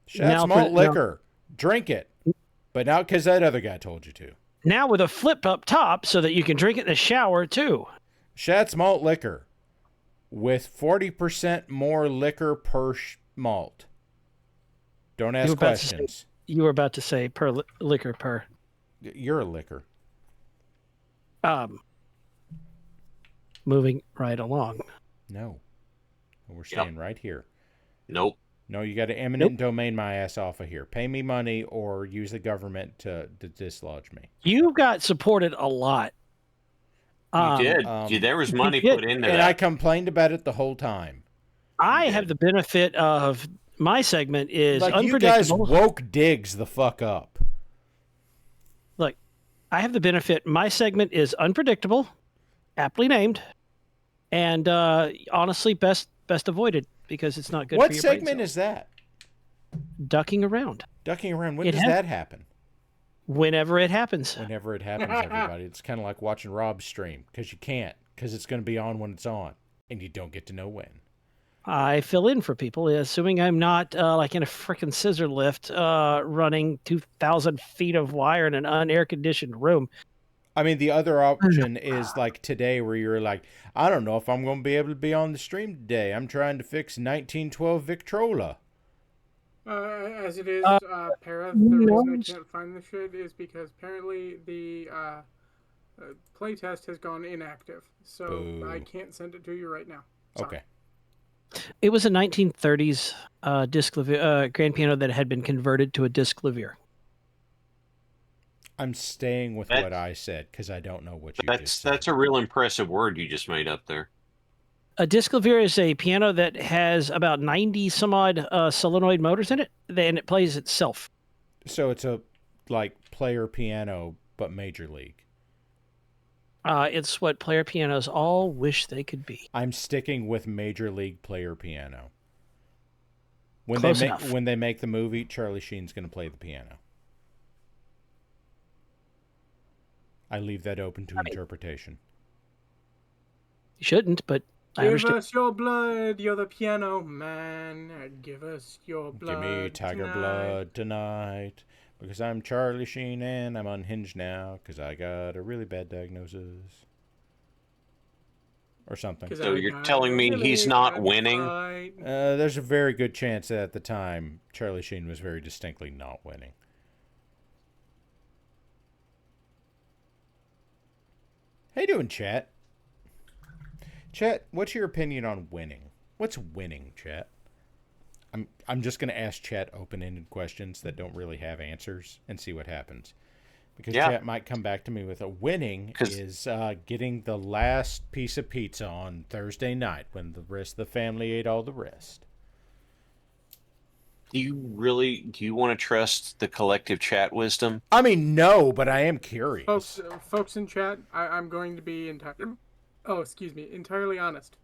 Schatz malt liquor, drink it, but not because that other guy told you to. Now with a flip up top so that you can drink it in the shower too. Schatz malt liquor with 40% more liquor per malt. Don't ask questions. You were about to say liquor per. You're a liquor. Moving right along. No. We're staying right here. Nope. No, you got to eminent domain my ass off of here. Pay me money or use the government to dislodge me. You got supported a lot. You did. There was money put into that. And I complained about it the whole time. I have the benefit of my segment is Like, you guys unpredictable. woke Diggs the fuck up. Look, I have the benefit. My segment is unpredictable, aptly named, and honestly, best avoided because it's not good What for your segment brain is that? cells. Ducking around. Ducking around. When It does has- that happen? Whenever it happens. Whenever it happens, everybody. It's kind of like watching Rob's stream, because you can't, because it's going to be on when it's on, and you don't get to know when. I fill in for people, assuming I'm not like in a frickin' scissor lift running 2,000 feet of wire in an unair-conditioned room. I mean, the other option is like today, where you're like, I don't know if I'm going to be able to be on the stream today. I'm trying to fix 1912 Victrola. As it is, Para, the no. reason I can't find the shit is because apparently the playtest has gone inactive, so Boo. I can't send it to you right now. Sorry. Okay. It was a 1930s disc grand piano that had been converted to a disc clavier. I'm staying with what I said, because I don't know what you just said. That's a real impressive word you just made up there. A disc clavier is a piano that has about 90 some odd solenoid motors in it, and it plays itself. So it's a like player piano, but major league. It's what player pianos all wish they could be. I'm sticking with major league player piano. When Close they enough. when they make the movie, Charlie Sheen's going to play the piano. I leave that open to interpretation. You shouldn't, but I Give understand. us your blood, you're the piano man. Give us your blood. Give me tiger tonight. blood tonight, because I'm Charlie Sheen and I'm unhinged now because I got a really bad diagnosis. Or something. 'Cause So I you're got telling me really he's not bad winning? fight. There's a very good chance that at the time, Charlie Sheen was very distinctly not winning. How you doing, chat? Chat, what's your opinion on winning? What's winning, chat? I'm just going to ask chat open-ended questions that don't really have answers and see what happens. Because chat might come back to me with a winning is getting the last piece of pizza on Thursday night when the rest of the family ate all the rest. Do you want to trust the collective chat wisdom? I mean, no, but I am curious. Folks in chat, I'm going to be entirely honest.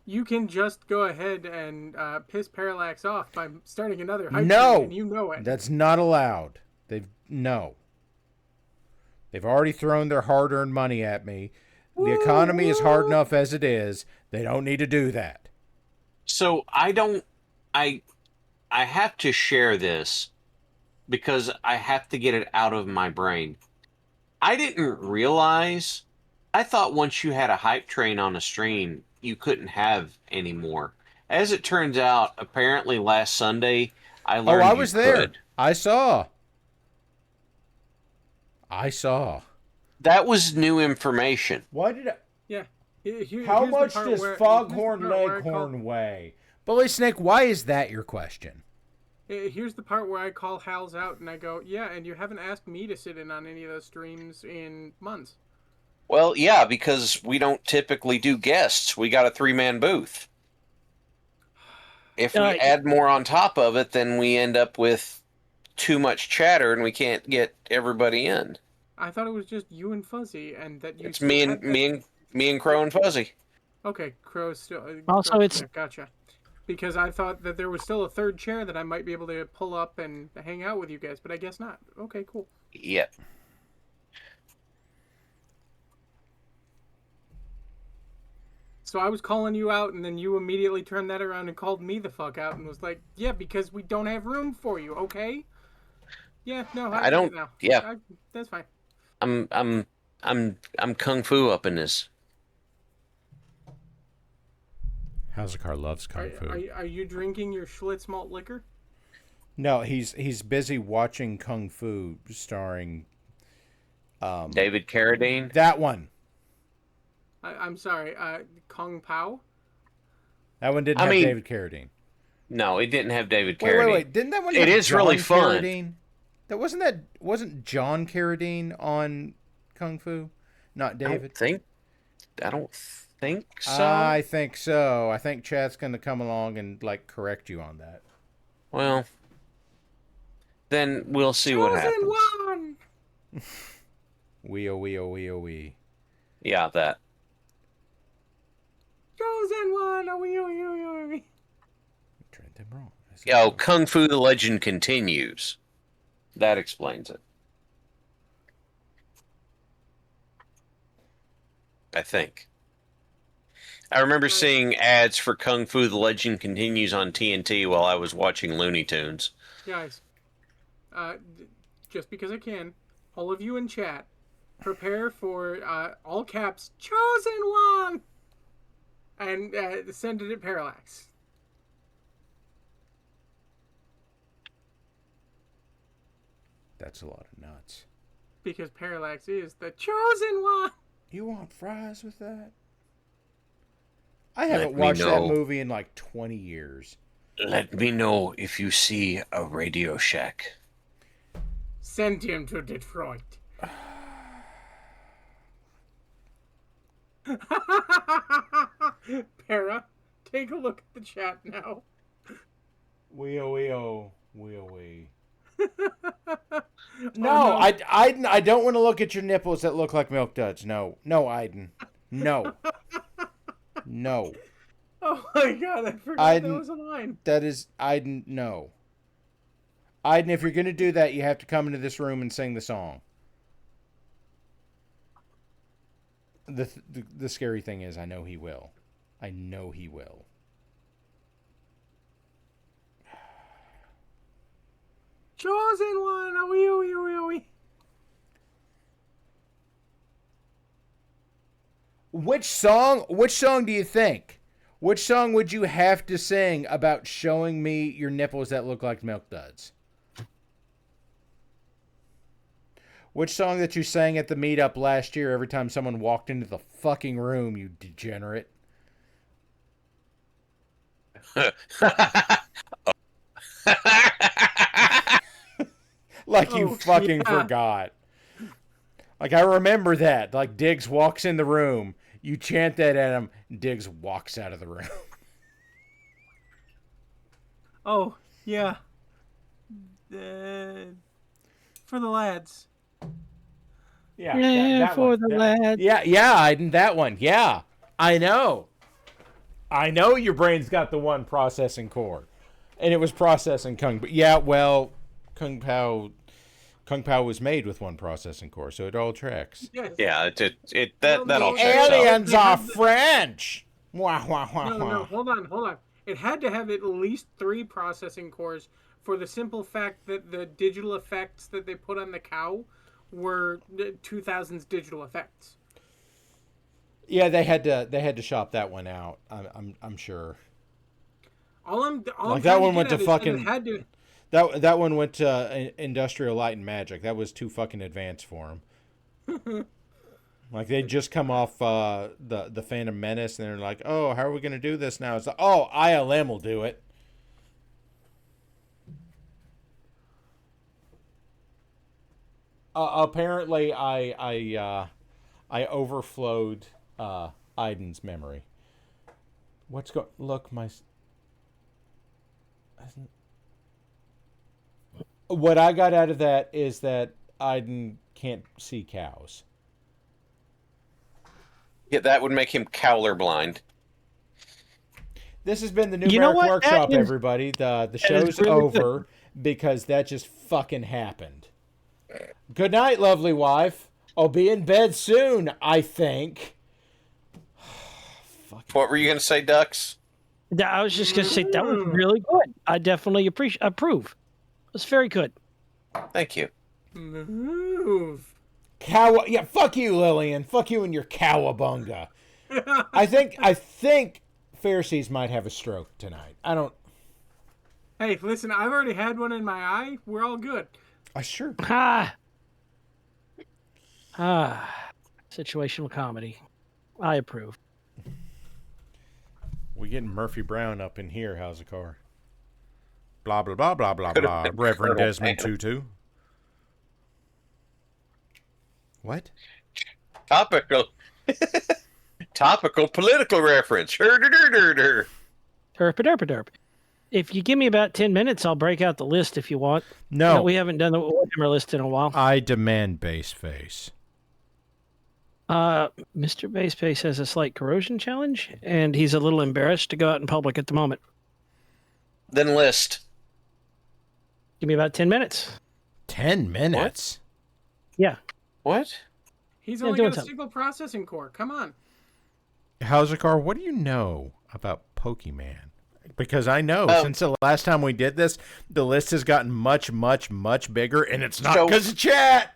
You can just go ahead and piss Parallax off by starting another hype No, train, and you know it. That's not allowed. They've already thrown their hard-earned money at me. The economy is hard enough as it is. They don't need to do that. So I have to share this because I have to get it out of my brain. I didn't realize. I thought once you had a hype train on a stream, you couldn't have any more. As it turns out, apparently last Sunday, I learned I was there. could. I saw. That was new information. Why did I... Yeah. How much does Foghorn Leghorn weigh? Bully Snake, why is that your question? Here's the part where I call Hal's out and I go, yeah, and you haven't asked me to sit in on any of those streams in months. Well, yeah, because we don't typically do guests. We got a 3-man booth. If we add more on top of it, then we end up with too much chatter and we can't get everybody in. I thought it was just you and Fuzzy, and that you. It's me and Crow and Fuzzy. Okay, Crow's still. Also, Crow's it's there, gotcha. Because I thought that there was still a third chair that I might be able to pull up and hang out with you guys, but I guess not. Okay, cool. Yep. So I was calling you out, and then you immediately turned that around and called me the fuck out, and was like, "Yeah, because we don't have room for you." Okay. Yeah. No. I don't. Now. Yeah. That's fine. I'm kung fu up in this. Howzakar loves kung fu. Are you drinking your Schlitz malt liquor? No, he's busy watching Kung Fu starring David Carradine. That one. I'm sorry, Kung Pao? That one didn't have David Carradine. No, it didn't have David Carradine. Wait. Didn't that one It have is John really fun. Carradine? Wasn't John Carradine on Kung Fu? Not David? I don't think so. I think so. I think chat's going to come along and like correct you on that. Well, then we'll see what happens. Chosen one. We. Yeah, that. Chosen one. Oh, we. Tried them wrong. Oh, Kung Fu the Legend continues. That explains it. I think. I remember seeing ads for Kung Fu the Legend continues on TNT while I was watching Looney Tunes. Guys, just because I can, all of you in chat, prepare for all caps chosen one, and send it at Parallax. That's a lot of nuts. Because Parallax is the chosen one. You want fries with that? I haven't watched that movie in like 20 years. Let me know if you see a Radio Shack. Send him to Detroit. Para, take a look at the chat now. We. No, no. I don't want to look at your nipples that look like milk duds. No, Aiden. No. No. Oh my god, I forgot that was a line. That is, Aiden, no. Aiden, if you're going to do that, you have to come into this room and sing the song. The scary thing is, I know he will. I know he will. Chosen one. Oh, Which song do you think? Which song would you have to sing about showing me your nipples that look like milk duds? Which song that you sang at the meetup last year every time someone walked into the fucking room, you degenerate? Like you fucking forgot. Like I remember that. Like Diggs walks in the room, you chant that at him, Diggs walks out of the room. Oh, yeah. For the lads. Yeah, that for one. the lads. Yeah, that one. Yeah, I know. I know your brain's got the one processing core, and it was processing Kung. But yeah, well, Kung Pao was made with one processing core, so it all tracks. Yes. Yeah, that all checks out. Aliens are French. Wah. No, hold on. It had to have at least 3 processing cores for the simple fact that the digital effects that they put on the cow were 2000s digital effects. Yeah, they had to shop that one out. I'm sure. That one went to fucking. That one went to Industrial Light and Magic. That was too fucking advanced for them. Like they just come off the Phantom Menace, and they're like, "Oh, how are we gonna do this now?" It's like, "Oh, ILM will do it." Apparently, I overflowed Aiden's memory. What I got out of that is that Aiden can't see cows. Yeah, that would make him cowler blind. This has been the Numeric Workshop, everybody. The show's really over because that just fucking happened. Good night, lovely wife. I'll be in bed soon, I think. What were you going to say, Ducks? I was just going to say that was really good. I definitely approve. It was very good. Thank you. Move. Yeah, fuck you, Lillian. Fuck you and your cowabunga. I think Pharisees might have a stroke tonight. I don't. Hey, listen, I've already had one in my eye. We're all good. Sure. Situational comedy. I approve. We getting Murphy Brown up in here. How's the car? Blah, blah, blah, blah, blah, blah. Reverend Desmond Tutu. What? Topical. Topical political reference. Herder. Derp. If you give me about 10 minutes, I'll break out the list if you want. No. We haven't done the Warhammer list in a while. I demand base face. Mr. Baseface has a slight corrosion challenge, and he's a little embarrassed to go out in public at the moment. Then list. Give me about 10 minutes. 10 minutes? Yeah. What? He's Yeah, only doing got a something. signal processing core. Come on. Hausercar, what do you know about Pokemon? Because I know since the last time we did this, the list has gotten much, much, much bigger, and it's not because of chat.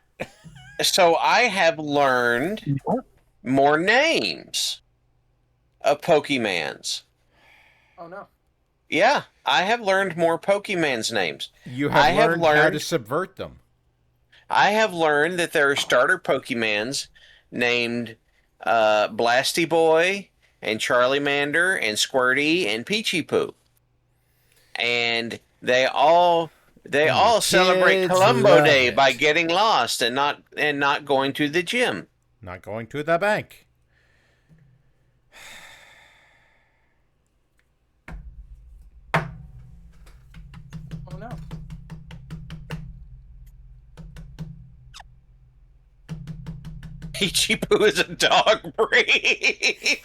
So I have learned more names of Pokemans. Oh, no. Yeah, I have learned more Pokemon's names. You have learned how to subvert them. I have learned that there are starter Pokemons named Blasty Boy and Charmander and Squirty and Peachy Poo. And they all celebrate Columbo Day by getting lost and not going to the gym. Not going to the bank. Oh, no. Peachy Poo is a dog breed.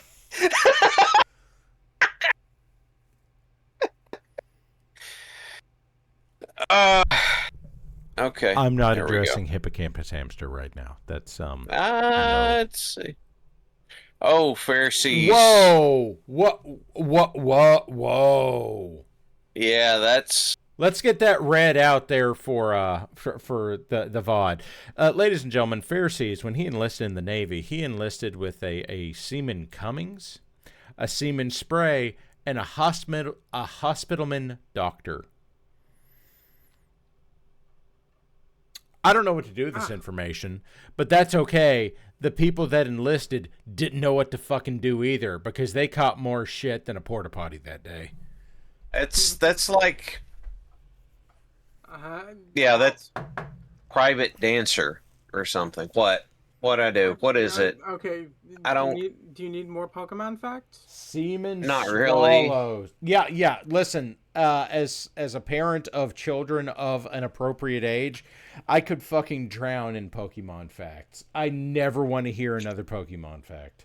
Okay. I'm not addressing Hippocampus Hamster right now. That's let's see. Oh, Pharisees. Whoa! Whoa! Yeah, that's. Let's get that read out there for the VOD. Ladies and gentlemen, Pharisees, when he enlisted in the Navy, he enlisted with a Seaman Cummings, a Seaman Spray, and a hospitalman doctor. I don't know what to do with this information, but that's okay. The people that enlisted didn't know what to fucking do either because they caught more shit than a porta potty that day. That's like. Yeah, that's private dancer or something. What I do? What is it? Okay. I don't. Do you need more Pokemon facts? Seaman Not swallows. really. Yeah. Listen, as a parent of children of an appropriate age, I could fucking drown in Pokemon facts. I never want to hear another Pokemon fact.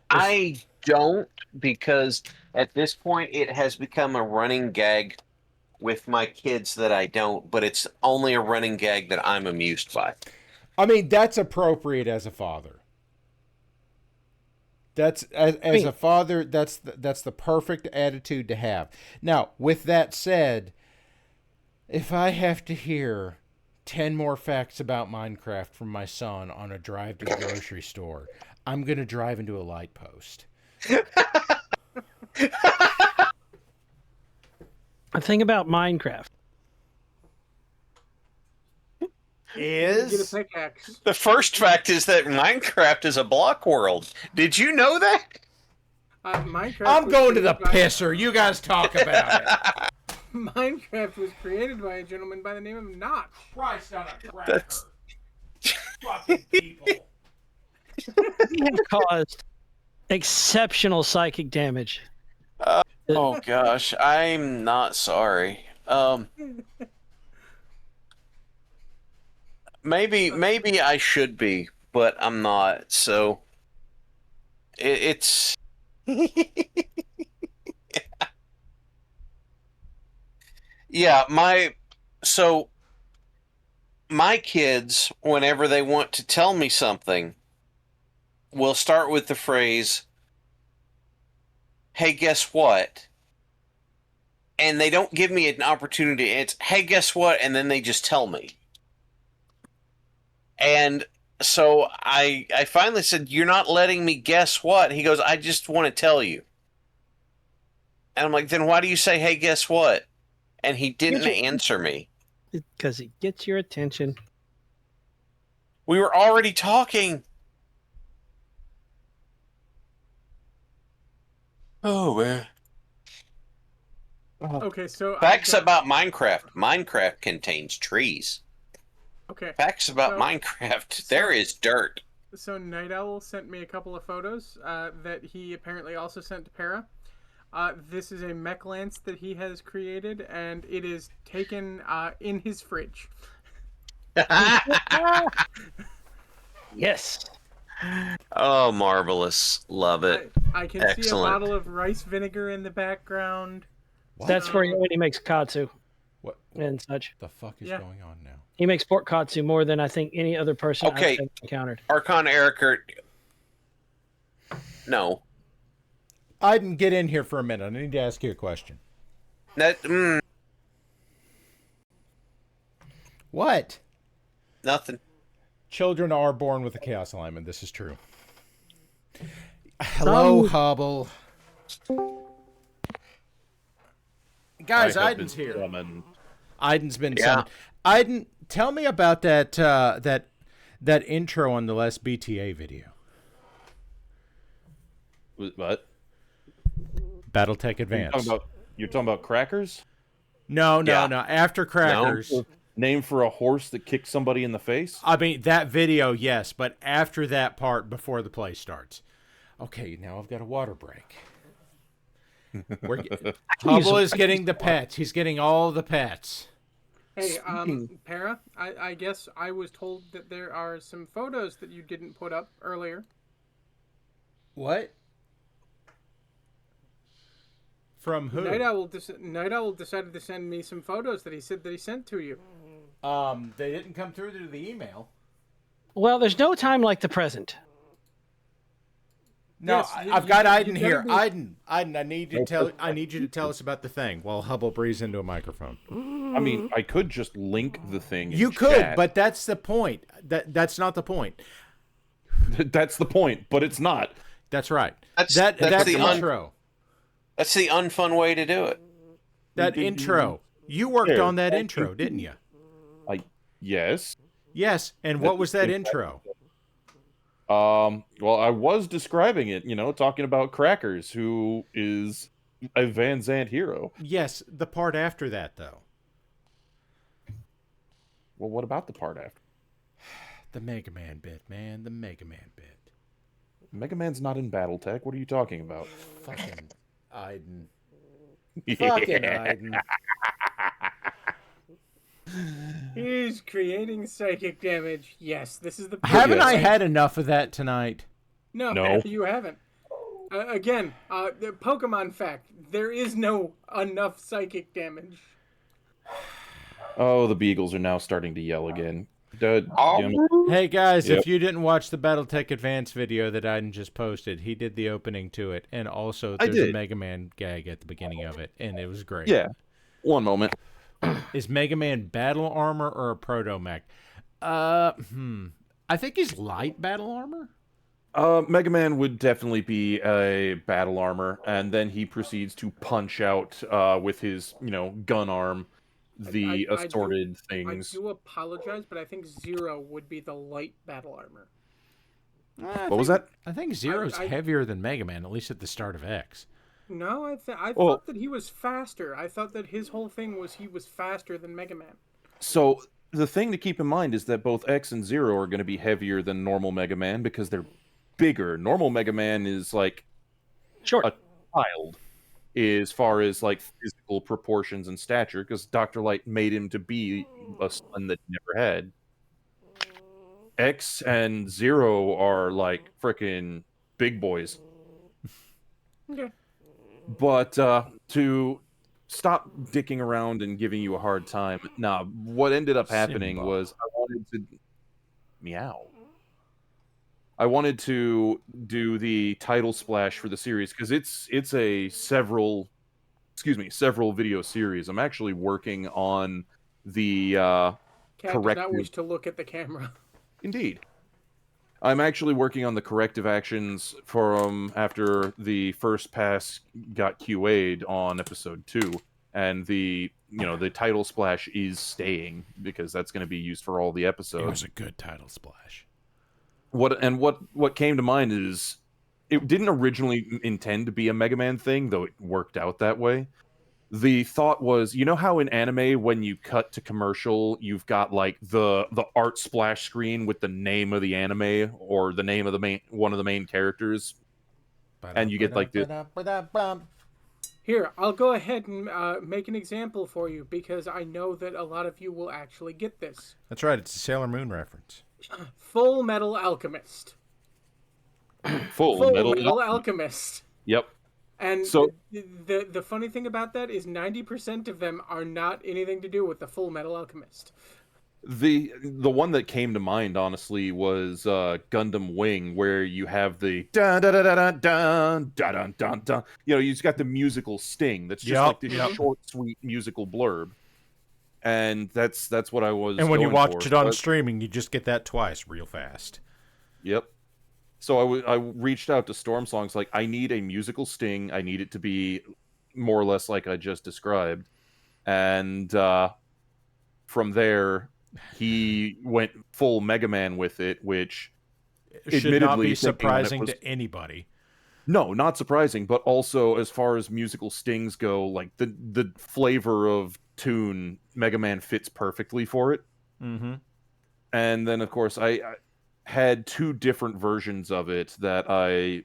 I don't, because at this point it has become a running gag with my kids that I don't, but it's only a running gag that I'm amused by. I mean, that's appropriate as a father. That's as a father, that's the perfect attitude to have. Now, with that said, if I have to hear 10 more facts about Minecraft from my son on a drive to the grocery store, I'm going to drive into a light post. A thing about Minecraft Get a pickaxe. The first fact is that Minecraft is a block world. Did you know that? Minecraft. I'm going to the pisser. You guys talk about it. Minecraft was created by a gentleman by the name of Notch. Christ on a cracker. That's fucking people. We have caused exceptional psychic damage. Oh gosh, I'm not sorry. Maybe I should be, but I'm not. So it's yeah, my kids, whenever they want to tell me something, will start with the phrase, "Hey, guess what?" And they don't give me an opportunity. It's, "Hey, guess what?" And then they just tell me. And so I finally said, "You're not letting me guess what?" He goes, "I just want to tell you." And I'm like, "Then why do you say, 'Hey, guess what?'" And he didn't answer me. Because it gets your attention. We were already talking. Oh, man. Okay, so Facts about Minecraft. Minecraft contains trees. Okay. Facts about Minecraft. There is dirt. So Night Owl sent me a couple of photos that he apparently also sent to Para. This is a mech lance that he has created, and it is taken in his fridge. Yes. Oh, marvelous. Love it. I can see a Excellent. bottle of rice vinegar in the background. That's for when he makes katsu What and such. the fuck is Yeah. going on now? He makes pork katsu more than I think any other person Okay. I've encountered. Archon Eric. No. I didn't get in here for a minute. I need to ask you a question. What? Nothing. Children are born with a chaos alignment. This is true. Hello, Hubble. Guys, Aiden's here. Aiden's been summoned. Aiden, tell me about that that intro on the last BTA video. What? Battletech Advance. You're talking about crackers? No. After crackers. No. Name for a horse that kicked somebody in the face? I mean, that video, yes, but after that part, before the play starts. Okay, now I've got a water break. Hubble is getting the pets. He's getting all the pets. Hey, Para, I guess I was told that there are some photos that you didn't put up earlier. What? From who? Night Owl decided to send me some photos that he said that he sent to you. They didn't come through to the email. Well, there's no time like the present. No, Yes, I've got Aiden you here. gotta be- Aiden, I need you to tell us about the thing while Hubble breathes into a microphone. I mean, I could just link the thing. You could, but that's the point. That's not the point. That's the point, but it's not. That's right. That's That's the intro. That's the unfun way to do it. That intro. You worked on that intro, didn't you? Yes. Yes, and what was that intro? Well, I was describing it, talking about Crackers, who is a Van Zant hero. Yes, the part after that, though. Well, what about the part after? The Mega Man bit, man. The Mega Man bit. Mega Man's not in Battletech. What are you talking about? Fucking Aiden. Yeah. Fucking Aiden. He's creating psychic damage. Yes, this is the. Haven't I had enough of that tonight? No. You haven't. Again, the Pokemon fact: there is no enough psychic damage. Oh, the Beagles are now starting to yell again. Hey guys, Yep. if you didn't watch the Battletech Advance video that Aiden just posted, he did the opening to it, and also there's a Mega Man gag at the beginning of it, and it was great. Yeah. One moment. Is Mega Man battle armor or a proto mech? I think he's light battle armor. Mega Man would definitely be a battle armor, and then he proceeds to punch out with his, gun arm the assorted things. I do apologize, but I think Zero would be the light battle armor. What was that? I think Zero's heavier than Mega Man, at least at the start of X. No, I thought that he was faster. I thought that his whole thing was he was faster than Mega Man. So the thing to keep in mind is that both X and Zero are going to be heavier than normal Mega Man because they're bigger. Normal Mega Man is like a child as far as like physical proportions and stature, because Dr. Light made him to be a son that he never had. X and Zero are like freaking big boys. Okay. But to stop dicking around and giving you a hard time, what ended up happening was I wanted to meow. I wanted to do the title splash for the series because it's a several video series. I'm actually working on the Cat did not wish to look at the camera. Indeed. I'm actually working on the corrective actions from after the first pass got QA'd on episode 2, and the title splash is staying because that's going to be used for all the episodes. It was a good title splash. What came to mind is it didn't originally intend to be a Mega Man thing, though it worked out that way. The thought was, you know how in anime when you cut to commercial, you've got like the art splash screen with the name of the anime or the name of the one of the main characters, and you get like this. Here, I'll go ahead and make an example for you because I know that a lot of you will actually get this. That's right. It's a Sailor Moon reference. Full Metal Alchemist. Full Metal Alchemist. Yep. And so the funny thing about that is 90% of them are not anything to do with the Full Metal Alchemist. the one that came to mind honestly was Gundam Wing, where you have the dun dun dun dun dun dun dun dun dun. You know, you just got the musical sting. That's just like this short, sweet musical blurb. And that's what I was. And when you going watch for. it on streaming, you just get that twice, real fast. Yep. So I reached out to Storm Songs, like, I need a musical sting. I need it to be more or less like I just described. And from there, he went full Mega Man with it, which should not be surprising to anybody. No, not surprising, but also as far as musical stings go, like the flavor of tune, Mega Man fits perfectly for it. Mm-hmm. And then, of course, I had two different versions of it that I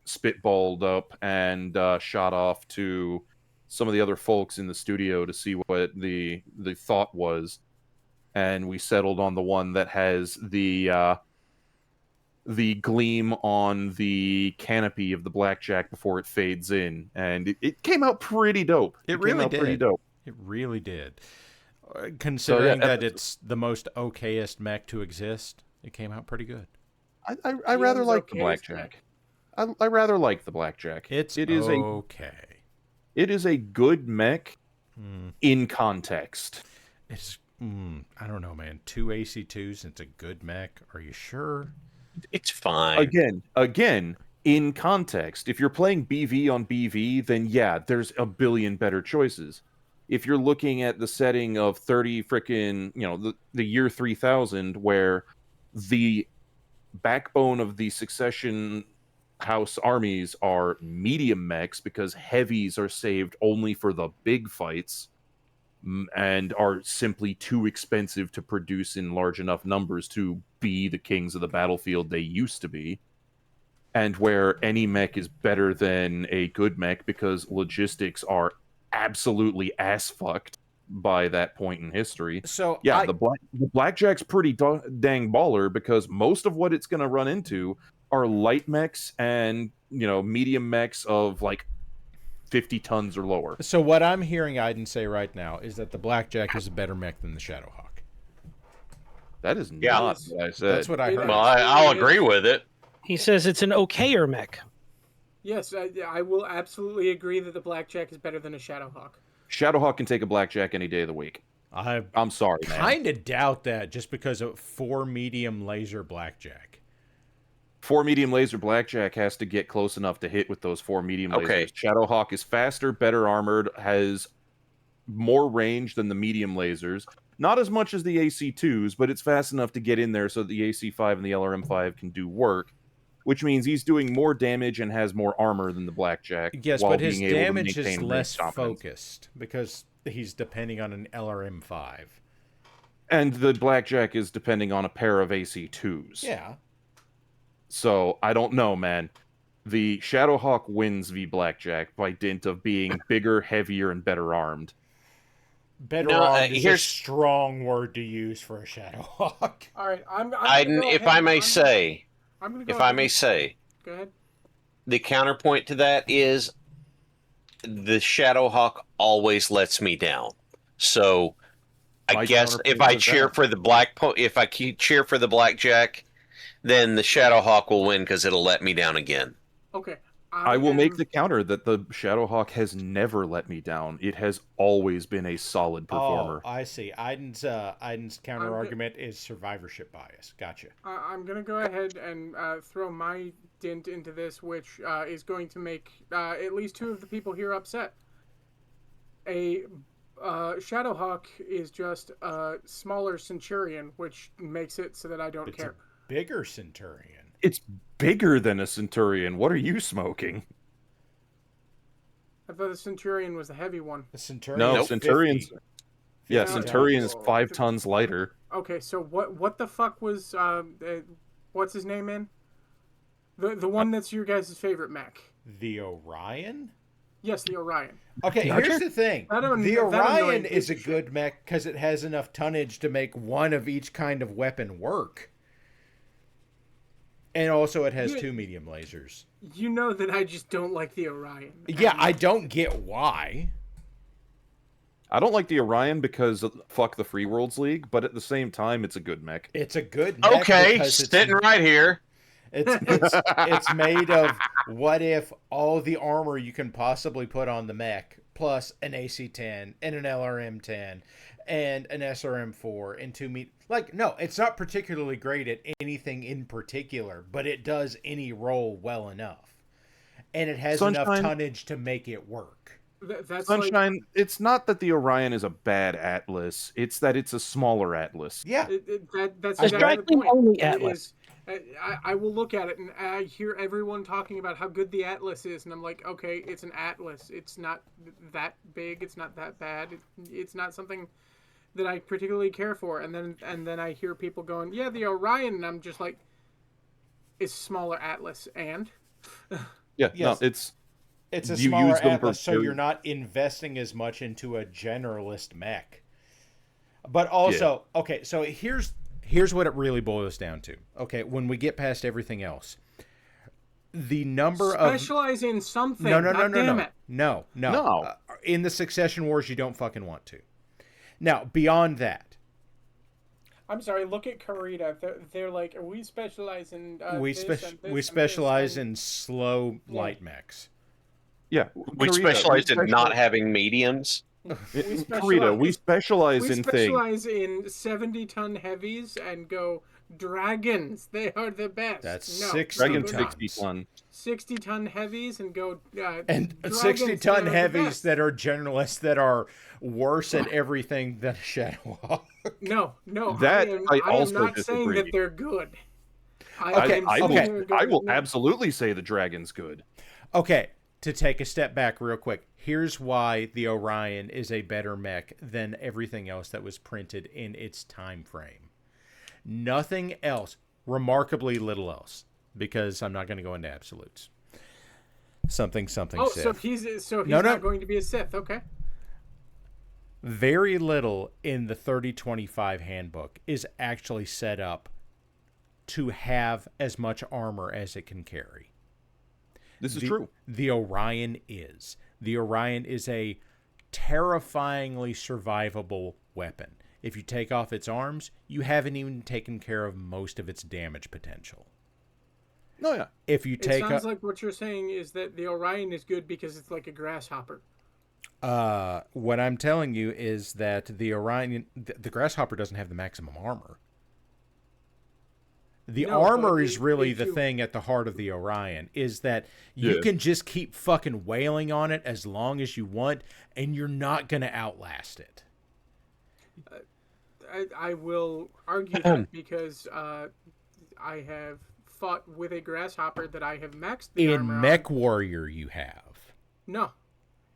spitballed up and shot off to some of the other folks in the studio to see what the thought was, and we settled on the one that has the gleam on the canopy of the blackjack before it fades in, and it came out pretty dope. It really did. Pretty dope. It really did. Considering that it's the most okayest mech to exist, it came out pretty good. I rather like the blackjack. I rather like the blackjack. It is okay. It is a good mech in context. It's I don't know, man. 2 AC2s, it's a good mech. Are you sure? It's fine. Again, in context. If you're playing BV on BV, then yeah, there's a billion better choices. If you're looking at the setting of 30 frickin', the year 3000, where the backbone of the Succession House armies are medium mechs because heavies are saved only for the big fights and are simply too expensive to produce in large enough numbers to be the kings of the battlefield they used to be, and where any mech is better than a good mech because logistics are absolutely ass fucked by that point in history. So yeah, the blackjack's pretty dang baller because most of what it's going to run into are light mechs and medium mechs of like 50 tons or lower. So what I'm hearing Aiden say right now is that the blackjack is a better mech than the Shadowhawk. That is not what I said. That's what I heard. Well, I'll agree with it. He says it's an okayer mech. Yes, I will absolutely agree that the blackjack is better than a Shadowhawk. Shadowhawk can take a blackjack any day of the week. I'm sorry, man. Kind of doubt that just because of 4 medium laser blackjack. 4 medium laser blackjack has to get close enough to hit with those 4 medium lasers. Shadowhawk is faster, better armored, has more range than the medium lasers. Not as much as the AC2s, but it's fast enough to get in there so the AC5 and the LRM5 can do work, which means he's doing more damage and has more armor than the blackjack. Yes, while but his being able to damage is maintain less range dominance. focused because he's depending on an LRM5. And the blackjack is depending on a pair of AC2s. Yeah. So, I don't know, man. The Shadowhawk wins v Blackjack by dint of being bigger, heavier, and better armed. Better armed is a strong word to use for a Shadowhawk. All right, If I may say, go ahead. the counterpoint to that is the Shadowhawk always lets me down. So I guess if I cheer for the cheer for the Blackjack, then the Shadowhawk will win because it'll let me down again. Okay. I will make the counter that the Shadowhawk has never let me down. It has always been a solid performer. Oh, I see. Aiden's counter argument is survivorship bias. Gotcha. I'm going to go ahead and throw my dint into this, which is going to make at least 2 of the people here upset. A Shadowhawk is just a smaller Centurion, which makes it so that I don't care. Bigger Centurion. It's bigger than a Centurion. What are you smoking? I thought the Centurion was the heavy one. The Centurion. No, is Centurion's. 50. Yeah, 50 Centurion is tons. 5 tons lighter. Okay, so what the fuck was what's his name in? The one that's your guys' favorite mech. The Orion? Yes, the Orion. Okay, here's the thing. The Orion is a shit. good mech because it has enough tonnage to make one of each kind of weapon work. And also it has 2 medium lasers. You know that I just don't like the Orion. Yeah, I don't get why. I don't like the Orion because fuck the Free Worlds League, but at the same time, it's a good mech. It's a good mech. Okay, because it's- sitting right here. It's made of what if all the armor you can possibly put on the mech, plus an AC-10 and an LRM-10 and an SRM-4 and 2 no, it's not particularly great at anything in particular, but it does any role well enough, and it has enough tonnage to make it work. That's Sunshine, it's not that the Orion is a bad Atlas; it's that it's a smaller Atlas. Yeah, that's A exactly the striking point. only It Atlas. is- I will look at it and I hear everyone talking about how good the Atlas is, and I'm like, okay, it's an Atlas. It's not that big. It's not that bad. It's not something that I particularly care for. And then I hear people going, yeah, the Orion, and I'm just like, it's smaller Atlas, and Yeah, Yes. no, it's a you smaller use them for Atlas, so very- you're not investing as much into a generalist mech. But also, okay, so here's what it really boils down to. Okay, when we get past everything else, the number specialize in something. No. In the Succession Wars, you don't fucking want to. Now, beyond that, I'm sorry. Look at Karita. They're like, we specialize in. we specialize in slow light mechs. Yeah, We specialize in not having mediums. Karita, we specialize in things. We specialize in 70-ton heavies and go dragons. They are the best. That's 60 ton. 60-ton heavies and go. And dragons, 60-ton they are the heavies best. that are generalists that are worse at everything than Shadow Hawk. No. That I am also not saying disagree. that they're good. Okay, I will absolutely say the dragon's good. Okay, to take a step back real quick, here's why the Orion is a better mech than everything else that was printed in its time frame. Nothing else, remarkably little else, because I'm not going to go into absolutes. Something Oh, Sith. so he's not going to be a Sith. Okay. Very little in the 3025 handbook is actually set up to have as much armor as it can carry. This is true. The Orion is. The Orion is a terrifyingly survivable weapon. If you take off its arms, you haven't even taken care of most of its damage potential. No, yeah. If you take it sounds like what you're saying is that the Orion is good because it's like a grasshopper. What I'm telling you is that the Orion, the Grasshopper doesn't have the maximum armor. The armor is really the thing at the heart of the Orion, is that you can just keep fucking wailing on it as long as you want, and you're not going to outlast it. I will argue that because I have fought with a Grasshopper that I have maxed the In armor Mech on. Warrior, you have. No.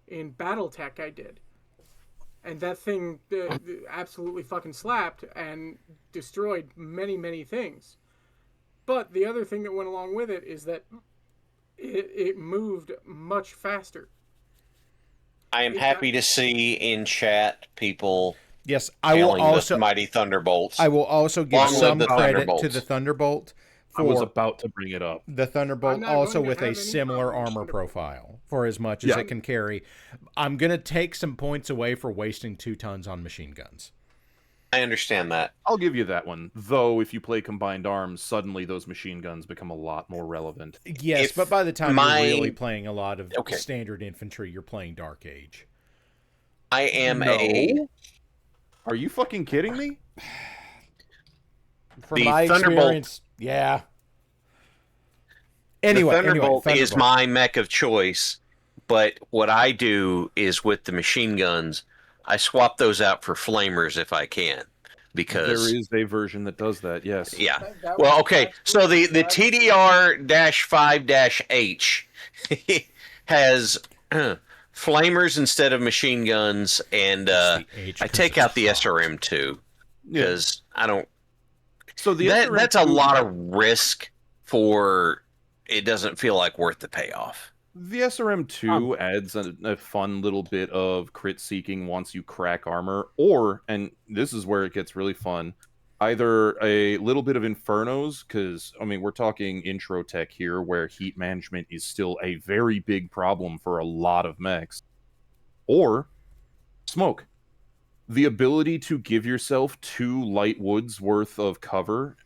In Battletech, I did. And that thing absolutely fucking slapped and destroyed many, many things. But the other thing that went along with it is that it moved much faster. I am happy to see in chat people. Yes, I will hailing also the mighty Thunderbolts. I will also give Long live some the credit to Thunderbolts. the Thunderbolt. I was about to bring it up. The Thunderbolt I'm not also going to with have a any similar problem with armor Thunderbolt. profile for as much as it can carry. I'm going to take some points away for wasting 2 tons on machine guns. I understand that. I'll give you that one. Though, if you play combined arms, suddenly those machine guns become a lot more relevant. Yes, If but by the time my- you're really playing a lot of Okay. standard infantry, you're playing Dark Age. I am No. Are you fucking kidding me? From The my Thunderbolt- experience, yeah. Anyway, the Thunderbolt is Thunderbolt. my mech of choice, but what I do is with the machine guns, I swap those out for flamers if I can, because There is a version that does that, yes. yeah. That Well, was okay. So the TDR-5-H has flamers instead of machine guns, and I take out the SRM too because I don't. So that's a lot of risk for it. Doesn't feel like worth the payoff. The SRM2 adds a fun little bit of crit seeking once you crack armor, or, and this is where it gets really fun, either a little bit of Infernos, because, I mean, we're talking intro tech here, where heat management is still a very big problem for a lot of mechs, or smoke. The ability to give yourself 2 light woods worth of cover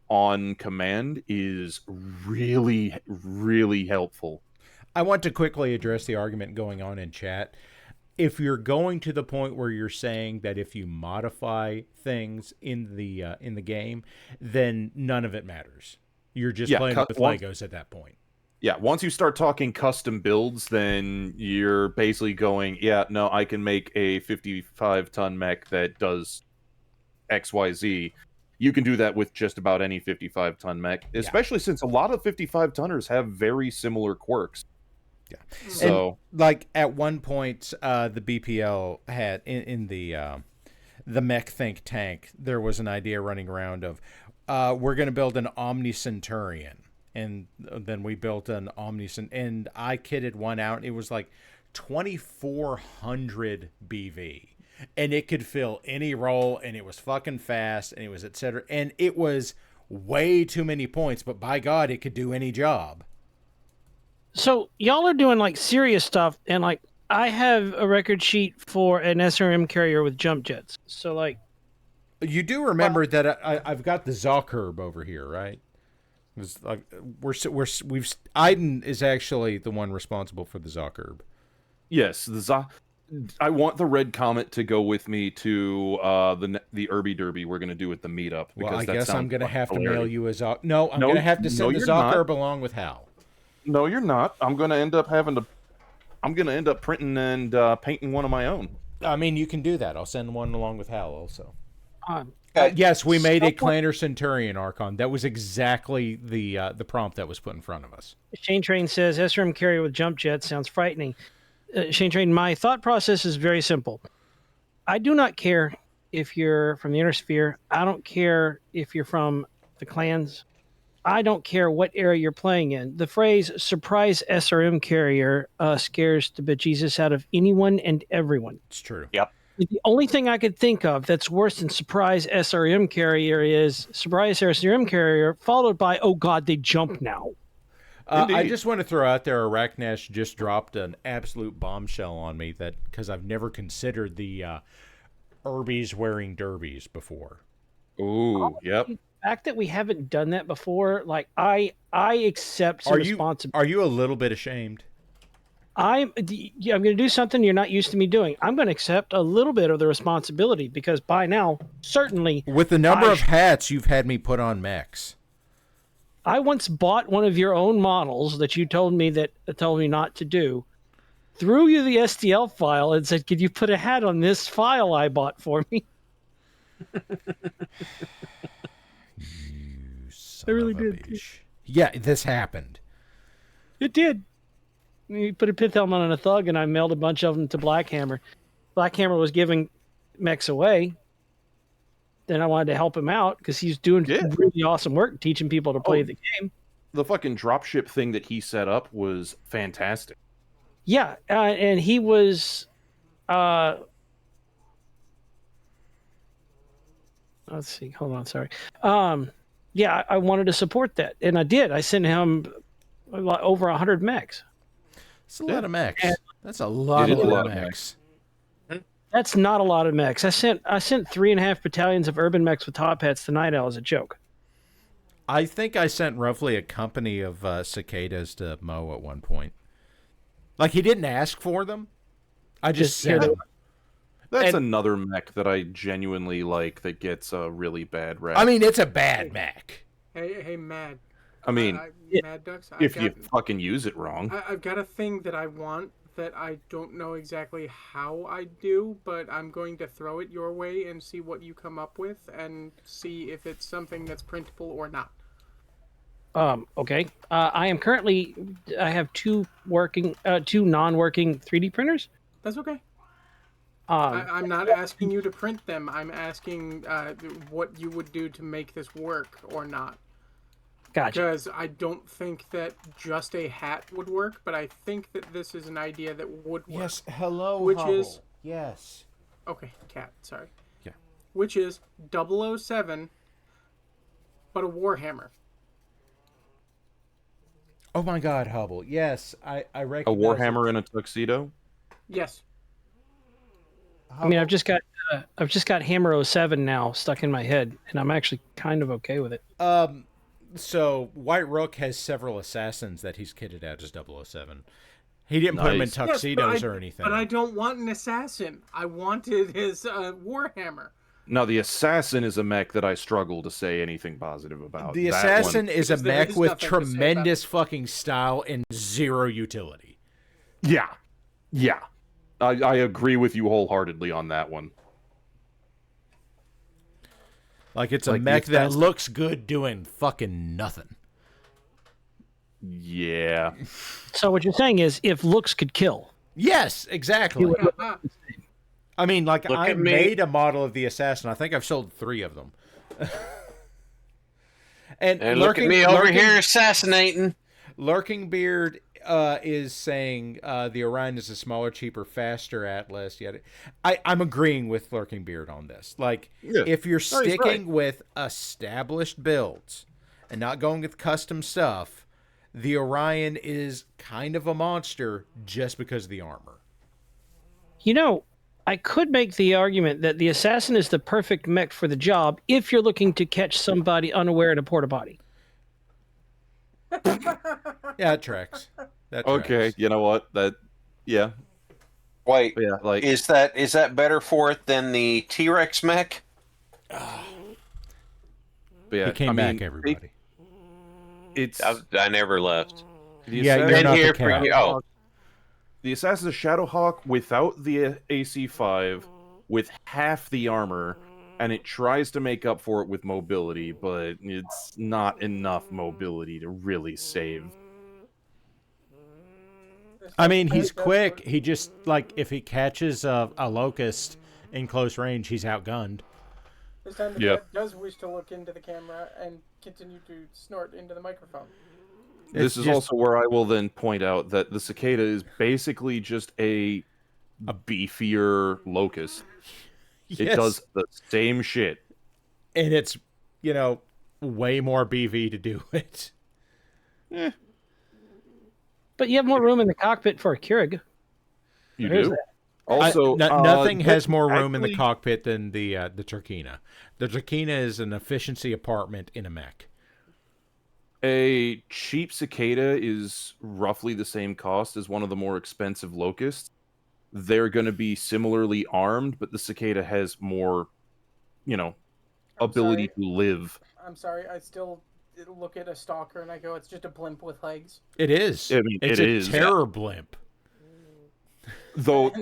on command is really, really helpful. I want to quickly address the argument going on in chat. If you're going to the point where you're saying that if you modify things in the game, then none of it matters. You're just playing with Legos at that point. Yeah, once you start talking custom builds, then you're basically going, yeah, no, I can make a 55-ton mech that does XYZ. You can do that with just about any 55-ton mech, especially since a lot of 55-tonners have very similar quirks. Yeah. So, and, like, at one point, the BPL had in the mech think tank, there was an idea running around of we're going to build an Omni Centurion, and then we built an Omni and I kitted one out. It was like 2,400 BV, and it could fill any role, and it was fucking fast, and it was etc. And it was way too many points, but by God, it could do any job. So y'all are doing like serious stuff, and like I have a record sheet for an SRM carrier with jump jets. So like, you do remember that I've got the Zalkurb over here, right? It's like Iden is actually the one responsible for the Zalkurb. Yes, I want the Red Comet to go with me to the Irby Derby we're going to do at the meetup. Well, I guess I'm going to have to mail you a Zalkurb. No, I'm going to have to send the Zalkurb along with Hal. No, you're not. I'm going to end up printing and painting one of my own. I mean, you can do that. I'll send one along with Hal also. Yes, we made a Clanner Centurion Archon. That was exactly the prompt that was put in front of us. Shane Train says SRM carrier with jump jet sounds frightening. Shane Train, my thought process is very simple. I do not care if you're from the Inner Sphere. I don't care if you're from the clans. I don't care what era you're playing in. The phrase surprise SRM carrier scares the bejesus out of anyone and everyone. It's true. Yep. The only thing I could think of that's worse than surprise SRM carrier is surprise SRM carrier followed by, oh God, they jump now. I just want to throw out there, Arachnash just dropped an absolute bombshell on me that because I've never considered the Irbies wearing derbies before. Ooh, yep. The fact that we haven't done that before, like I accept some responsibility. Are you a little bit ashamed? I'm going to do something you're not used to me doing. I'm going to accept a little bit of the responsibility because by now, certainly, with the number of hats you've had me put on mechs. I once bought one of your own models that you told me not to do. Threw you the STL file and said, "Could you put a hat on this file I bought for me?" I really did. Yeah, this happened. It did. You put a pith helmet on a thug, and I mailed a bunch of them to Blackhammer. Blackhammer was giving mechs away. Then I wanted to help him out because he's doing really awesome work teaching people to play the game. The fucking dropship thing that he set up was fantastic. Yeah, and he was... let's see. Hold on, sorry. Yeah, I wanted to support that, and I did. I sent him over 100 mechs. That's a lot of mechs. That's a lot of mechs. That's not a lot of mechs. I sent 3.5 battalions of urban mechs with top hats to Night Owl as a joke. I think I sent roughly a company of cicadas to Mo at one point. Like, he didn't ask for them. I just sent them. That's another mech that I genuinely like that gets a really bad rap. I mean, it's a bad mech. Hey, Mad. I mean, Mad Ducks, if you fucking use it wrong. I've got a thing that I want that I don't know exactly how I do, but I'm going to throw it your way and see what you come up with and see if it's something that's printable or not. Okay. I am currently. I have two non-working 3D printers. That's okay. Um, I'm not asking you to print them. I'm asking what you would do to make this work or not. Gotcha. Because I don't think that just a hat would work, but I think that this is an idea that would work. Yes, hello, Which Hubble. is... Yes. Okay, cat, sorry. Yeah. Which is 007, but a Warhammer. Oh my God, Hubble. Yes, I A recognize Warhammer in a tuxedo? Yes. I mean, I've just got Hammer 07 now stuck in my head, and I'm actually kind of okay with it. So White Rook has several assassins that he's kitted out as 007. He didn't put them in tuxedos or anything. But I don't want an assassin. I wanted his Warhammer. Now, the assassin is a mech that I struggle to say anything positive about. The assassin is a mech with tremendous fucking style and zero utility. Yeah. Yeah. I agree with you wholeheartedly on that one. Like, it's a mech that looks good doing fucking nothing. Yeah. So what you're saying is, if looks could kill. Yes, exactly. I mean, like, I made a model of the assassin. I think I've sold 3 of them. and look at me over here assassinating. Lurking Beard is saying the Orion is a smaller, cheaper, faster Atlas. Yet, I'm agreeing with Lurking Beard on this. Like, if you're sticking with established builds and not going with custom stuff, the Orion is kind of a monster just because of the armor. You know, I could make the argument that the assassin is the perfect mech for the job if you're looking to catch somebody unaware in a porta potty. Yeah, it tracks. Okay, you know what? Yeah. Wait, yeah, like is that better for it than the T-Rex mech? Yeah, he came back, everybody. I never left. Yeah, you're not the cat. Oh. The Assassin's Shadowhawk without the AC5, with half the armor, and it tries to make up for it with mobility, but it's not enough mobility to really save. I mean, he's quick. He just, like, if he catches a locust in close range, he's outgunned. This time the cat does wish to look into the camera and continue to snort into the microphone. This is also where I will then point out that the cicada is basically just a beefier locust. Yes. It does the same shit. And it's, way more BV to do it. But you have more room in the cockpit for a Keurig. You do. Also, nothing has more room in the cockpit than the Turkina. The Turkina is an efficiency apartment in a mech. A cheap cicada is roughly the same cost as one of the more expensive locusts. They're going to be similarly armed, but the cicada has more, ability to live. I'm sorry, I still look at a stalker and I go, it's just a blimp with legs. It is. I mean, it's a terror blimp. Though,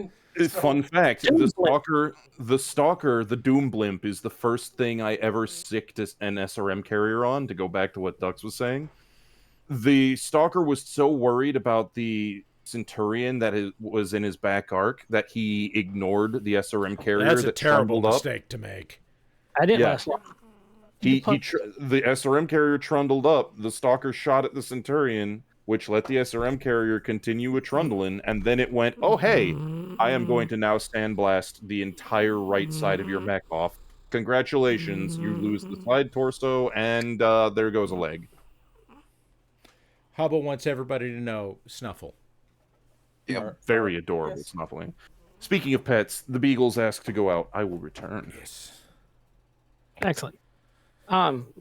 fun fact, the stalker, the Doom Blimp, is the first thing I ever sicked an SRM carrier on, to go back to what Dux was saying. The stalker was so worried about the Centurion that was in his back arc that he ignored the SRM carrier. That's a terrible mistake to make. I didn't last long. The SRM carrier trundled up, the stalker shot at the Centurion, which let the SRM carrier continue a trundling, and then it went, oh hey, I am going to now sandblast the entire right side of your mech off. Congratulations, you lose the side torso, and there goes a leg. Hubble wants everybody to know Snuffle. Yeah, very adorable Snuffling. Speaking of pets, the beagles ask to go out. I will return. Yes. Excellent.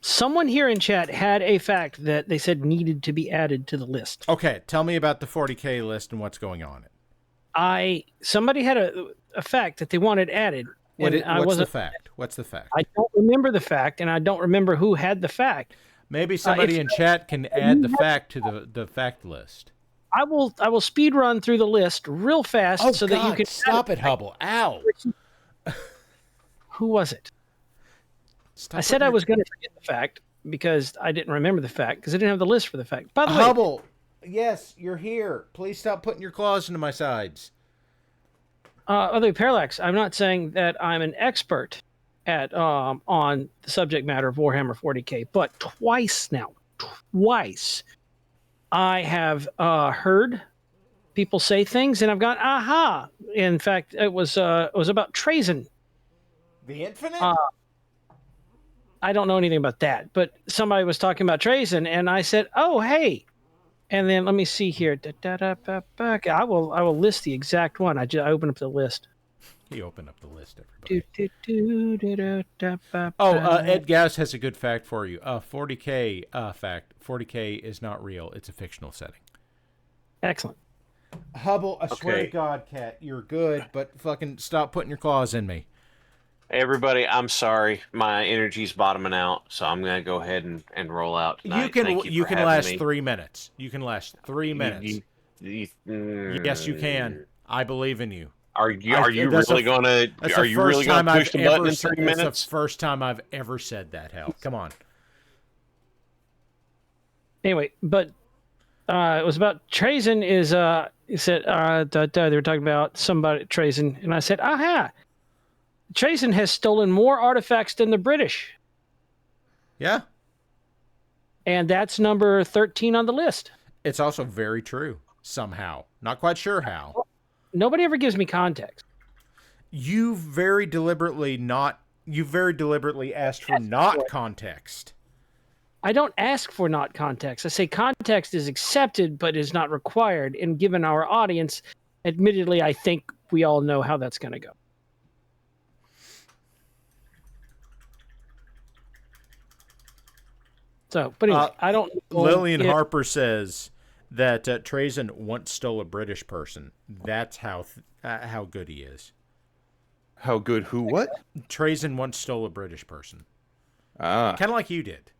Someone here in chat had a fact that they said needed to be added to the list. Okay, tell me about the 40K list and what's going on it. Somebody had a fact that they wanted added. What's the fact? What's the fact? I don't remember the fact, and I don't remember who had the fact. Maybe somebody in chat can add the fact to the fact list. I will speed run through the list real fast so that you can stop it, Hubble. Ow. Who was it? Stop I said I was going to forget the fact. because I didn't remember the fact because I didn't have the list for the fact. By the way, Hubble, yes, you're here. Please stop putting your claws into my sides. other Parallax, I'm not saying that I'm an expert at on the subject matter of Warhammer 40K, but twice I have heard people say things, and I've gone, aha. In fact, it was about Trazen. The Infinite? I don't know anything about that, but somebody was talking about Trazen, and I said, oh, hey. And then let me see here. I will list the exact one. I opened up the list. He opened up the list, everybody. Ed Gauss has a good fact for you. 40K fact. 40K is not real. It's a fictional setting. Excellent. Hubble, I swear to God, Cat, you're good, but fucking stop putting your claws in me. Hey, everybody, I'm sorry. My energy's bottoming out, so I'm going to go ahead and roll out tonight. You can last 3 minutes. You can last 3 minutes. Yes, you can. I believe in you. Are you really going to push the button in 3 minutes? That's the first time I've ever said that, Hal. Come on. Anyway, but it was about Trazen he said they were talking about somebody Trazen, and I said, aha, Trazen has stolen more artifacts than the British. Yeah. And that's number 13 on the list. It's also very true, somehow. Not quite sure how. Nobody ever gives me context. You very deliberately asked for not context. I don't ask for not context. I say context is accepted, but is not required. And given our audience, admittedly, I think we all know how that's going to go. So, but anyway, I don't know. Lillian Harper says that Trazen once stole a British person. That's how good he is. How good? Who? What? Trazen once stole a British person. Kind of like you did.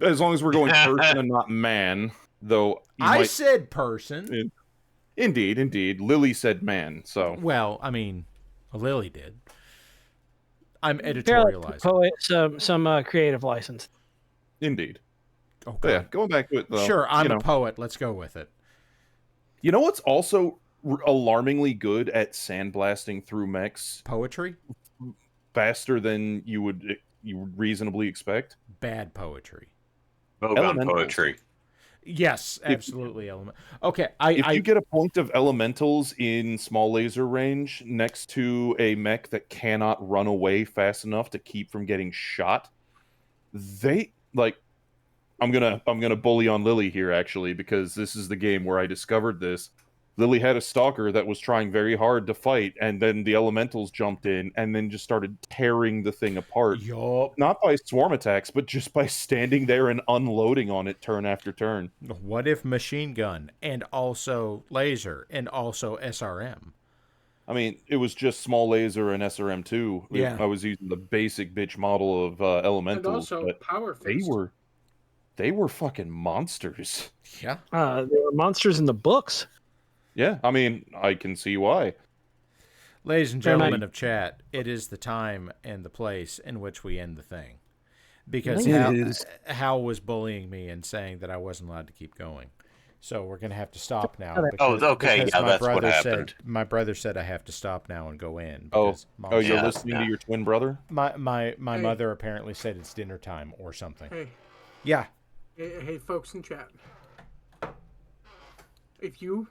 As long as we're going person and not man, though. I said person. Indeed. Lily said man. So. Well, I mean, Lily did. I'm editorializing. Poet, some creative license. Indeed. Okay. But yeah, going back to it though. Sure, I'm a poet. Let's go with it. You know what's also alarmingly good at sandblasting through mechs? Poetry? Faster than you would reasonably expect? Bad poetry. Bogon poetry. Yes, absolutely. Okay, if you get a point of elementals in small laser range next to a mech that cannot run away fast enough to keep from getting shot, they I'm gonna bully on Lily here actually, because this is the game where I discovered this. Lily had a stalker that was trying very hard to fight, and then the elementals jumped in and then just started tearing the thing apart. Yup. Not by swarm attacks, but just by standing there and unloading on it turn after turn. What if machine gun and also laser and also SRM? I mean, it was just small laser and SRM too. Yeah. I was using the basic bitch model of elementals. And also power fist. They were fucking monsters. Yeah. They were monsters in the books. Yeah, I mean, I can see why. Ladies and gentlemen of chat, it is the time and the place in which we end the thing. Because Hal was bullying me and saying that I wasn't allowed to keep going. So we're going to have to stop now. Okay. Yeah, that's what happened. My brother said I have to stop now and go in. You're listening to your twin brother? My mother apparently said it's dinner time or something. Hey. Yeah. Hey, folks in chat. If you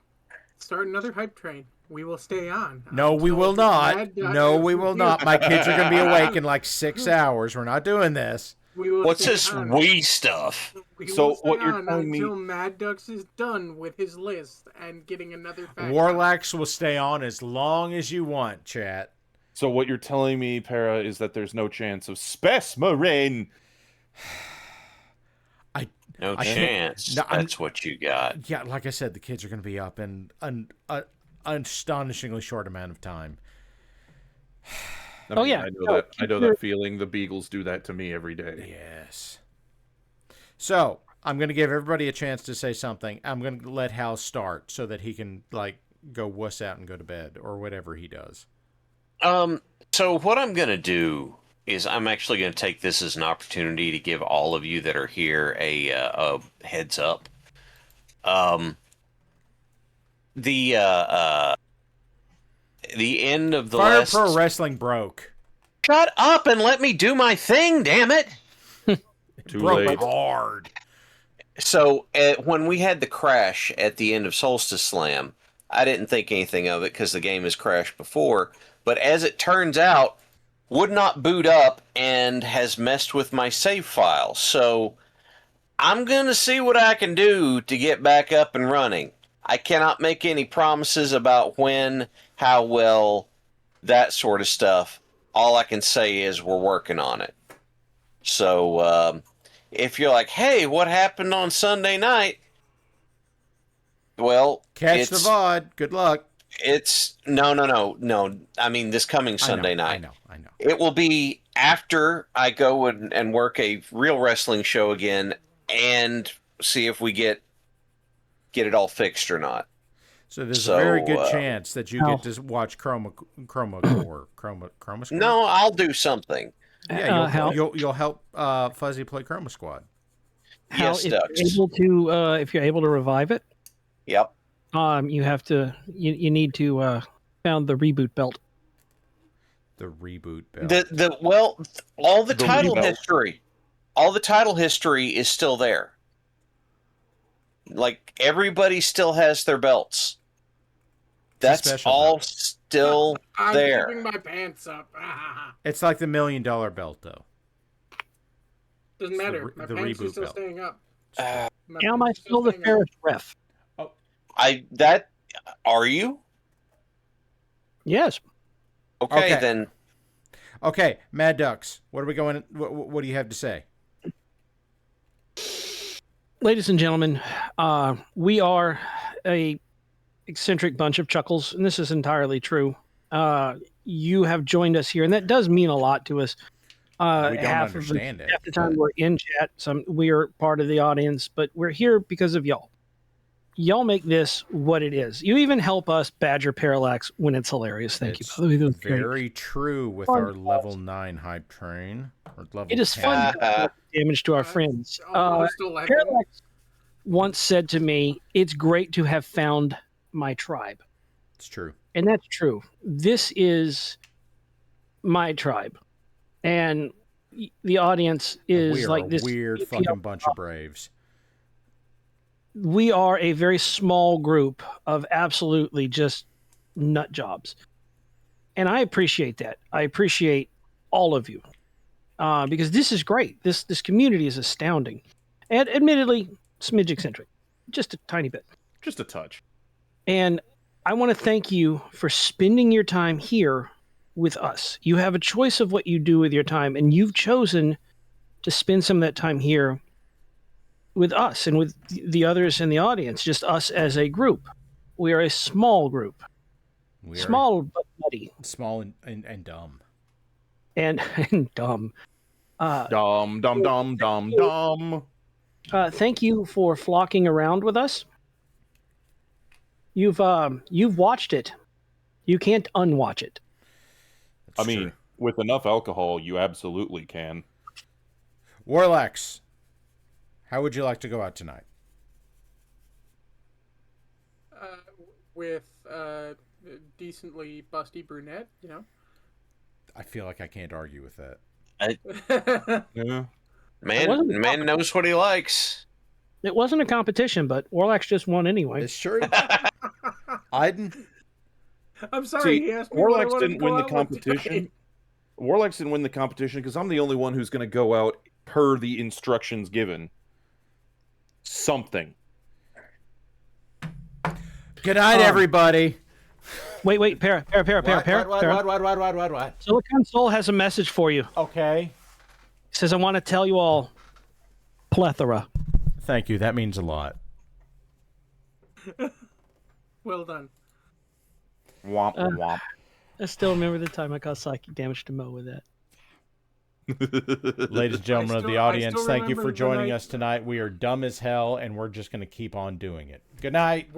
start another hype train, we will stay on. No, we will not. No, we will not. My kids are going to be awake in like 6 hours. We're not doing this. What's this wee stuff? So what you're telling me? Until Mad Ducks is done with his list and getting another fact. Warlax will stay on as long as you want, chat. So what you're telling me, Para, is that there's no chance of Space Marine. No chance. That's what you got. Yeah, like I said, the kids are going to be up in an astonishingly short amount of time. I know that feeling. The Beagles do that to me every day. Yes. So I'm going to give everybody a chance to say something. I'm going to let Hal start so that he can go wuss out and go to bed or whatever he does. So what I'm going to do is I'm actually going to take this as an opportunity to give all of you that are here a heads up. The end of the Fire last... Pro Wrestling broke. Shut up and let me do my thing, damn it! Too broke late. hard. So, when we had the crash at the end of Solstice Slam, I didn't think anything of it because the game has crashed before. But as it turns out, would not boot up and has messed with my save file. So, I'm going to see what I can do to get back up and running. I cannot make any promises about when, how well, that sort of stuff. All I can say is we're working on it. So, if you're like, hey, what happened on Sunday night? Well, Catch the VOD. Good luck. It's no. I mean, this coming Sunday night. I know. It will be after I go and work a real wrestling show again and see if we get it all fixed or not. So there's a very good chance that you get to watch Chroma Squad. No, I'll do something. Yeah, you'll help Fuzzy play Chroma Squad. Yes, if you're able to revive it. Yep. You have to. You need to found the reboot belt. The reboot belt. All the title history. All the title history is still there. Like, everybody still has their belts. That's all still there. I'm keeping my pants up. It's like the $1 million belt, though. Doesn't matter. My pants are still staying up. Am I still the fairest ref? Are you? Yes. Okay, then. Okay, Mad Ducks. What are we going? What do you have to say? Ladies and gentlemen, we are a eccentric bunch of chuckles, and this is entirely true. You have joined us here, and that does mean a lot to us. We don't understand it. Half the time we're in chat, we are part of the audience, but we're here because of y'all. Y'all make this what it is. You even help us badger Parallax when it's hilarious. Thank you. Very true with our level 9 hype train. Or level it is 10. fun to damage to our friends. Parallax once said to me, "It's great to have found my tribe." It's true. And that's true. This is my tribe. And the audience is we are like this weird fucking bunch of braves. We are a very small group of absolutely just nut jobs. And I appreciate that. I appreciate all of you. Because this is great. This community is astounding. And admittedly, smidge eccentric. Just a tiny bit. Just a touch. And I want to thank you for spending your time here with us. You have a choice of what you do with your time, and you've chosen to spend some of that time here with us and with the others in the audience, just us as a group. We are a small group. Small but nutty. Small and dumb. And dumb. Dumb. Thank you for flocking around with us. You've watched it. You can't unwatch it. I mean, with enough alcohol, you absolutely can. Warlax, how would you like to go out tonight? With decently busty brunette, you know. I feel like I can't argue with that. Yeah. Man knows what he likes. It wasn't a competition, but Warlax just won anyway. It's true. Aiden? I'm sorry. See, Warlax didn't win the competition. Warlax didn't win the competition because I'm the only one who's going to go out per the instructions given. Something. Good night, everybody. Wait, Para. What? Silicon Soul has a message for you. Okay. He says, I want to tell you all, plethora. Thank you. That means a lot. Well done. Womp womp. I still remember the time I caused psychic damage to Mo with that. Ladies and gentlemen of the audience, thank you for joining us tonight. We are dumb as hell, and we're just going to keep on doing it. Good night.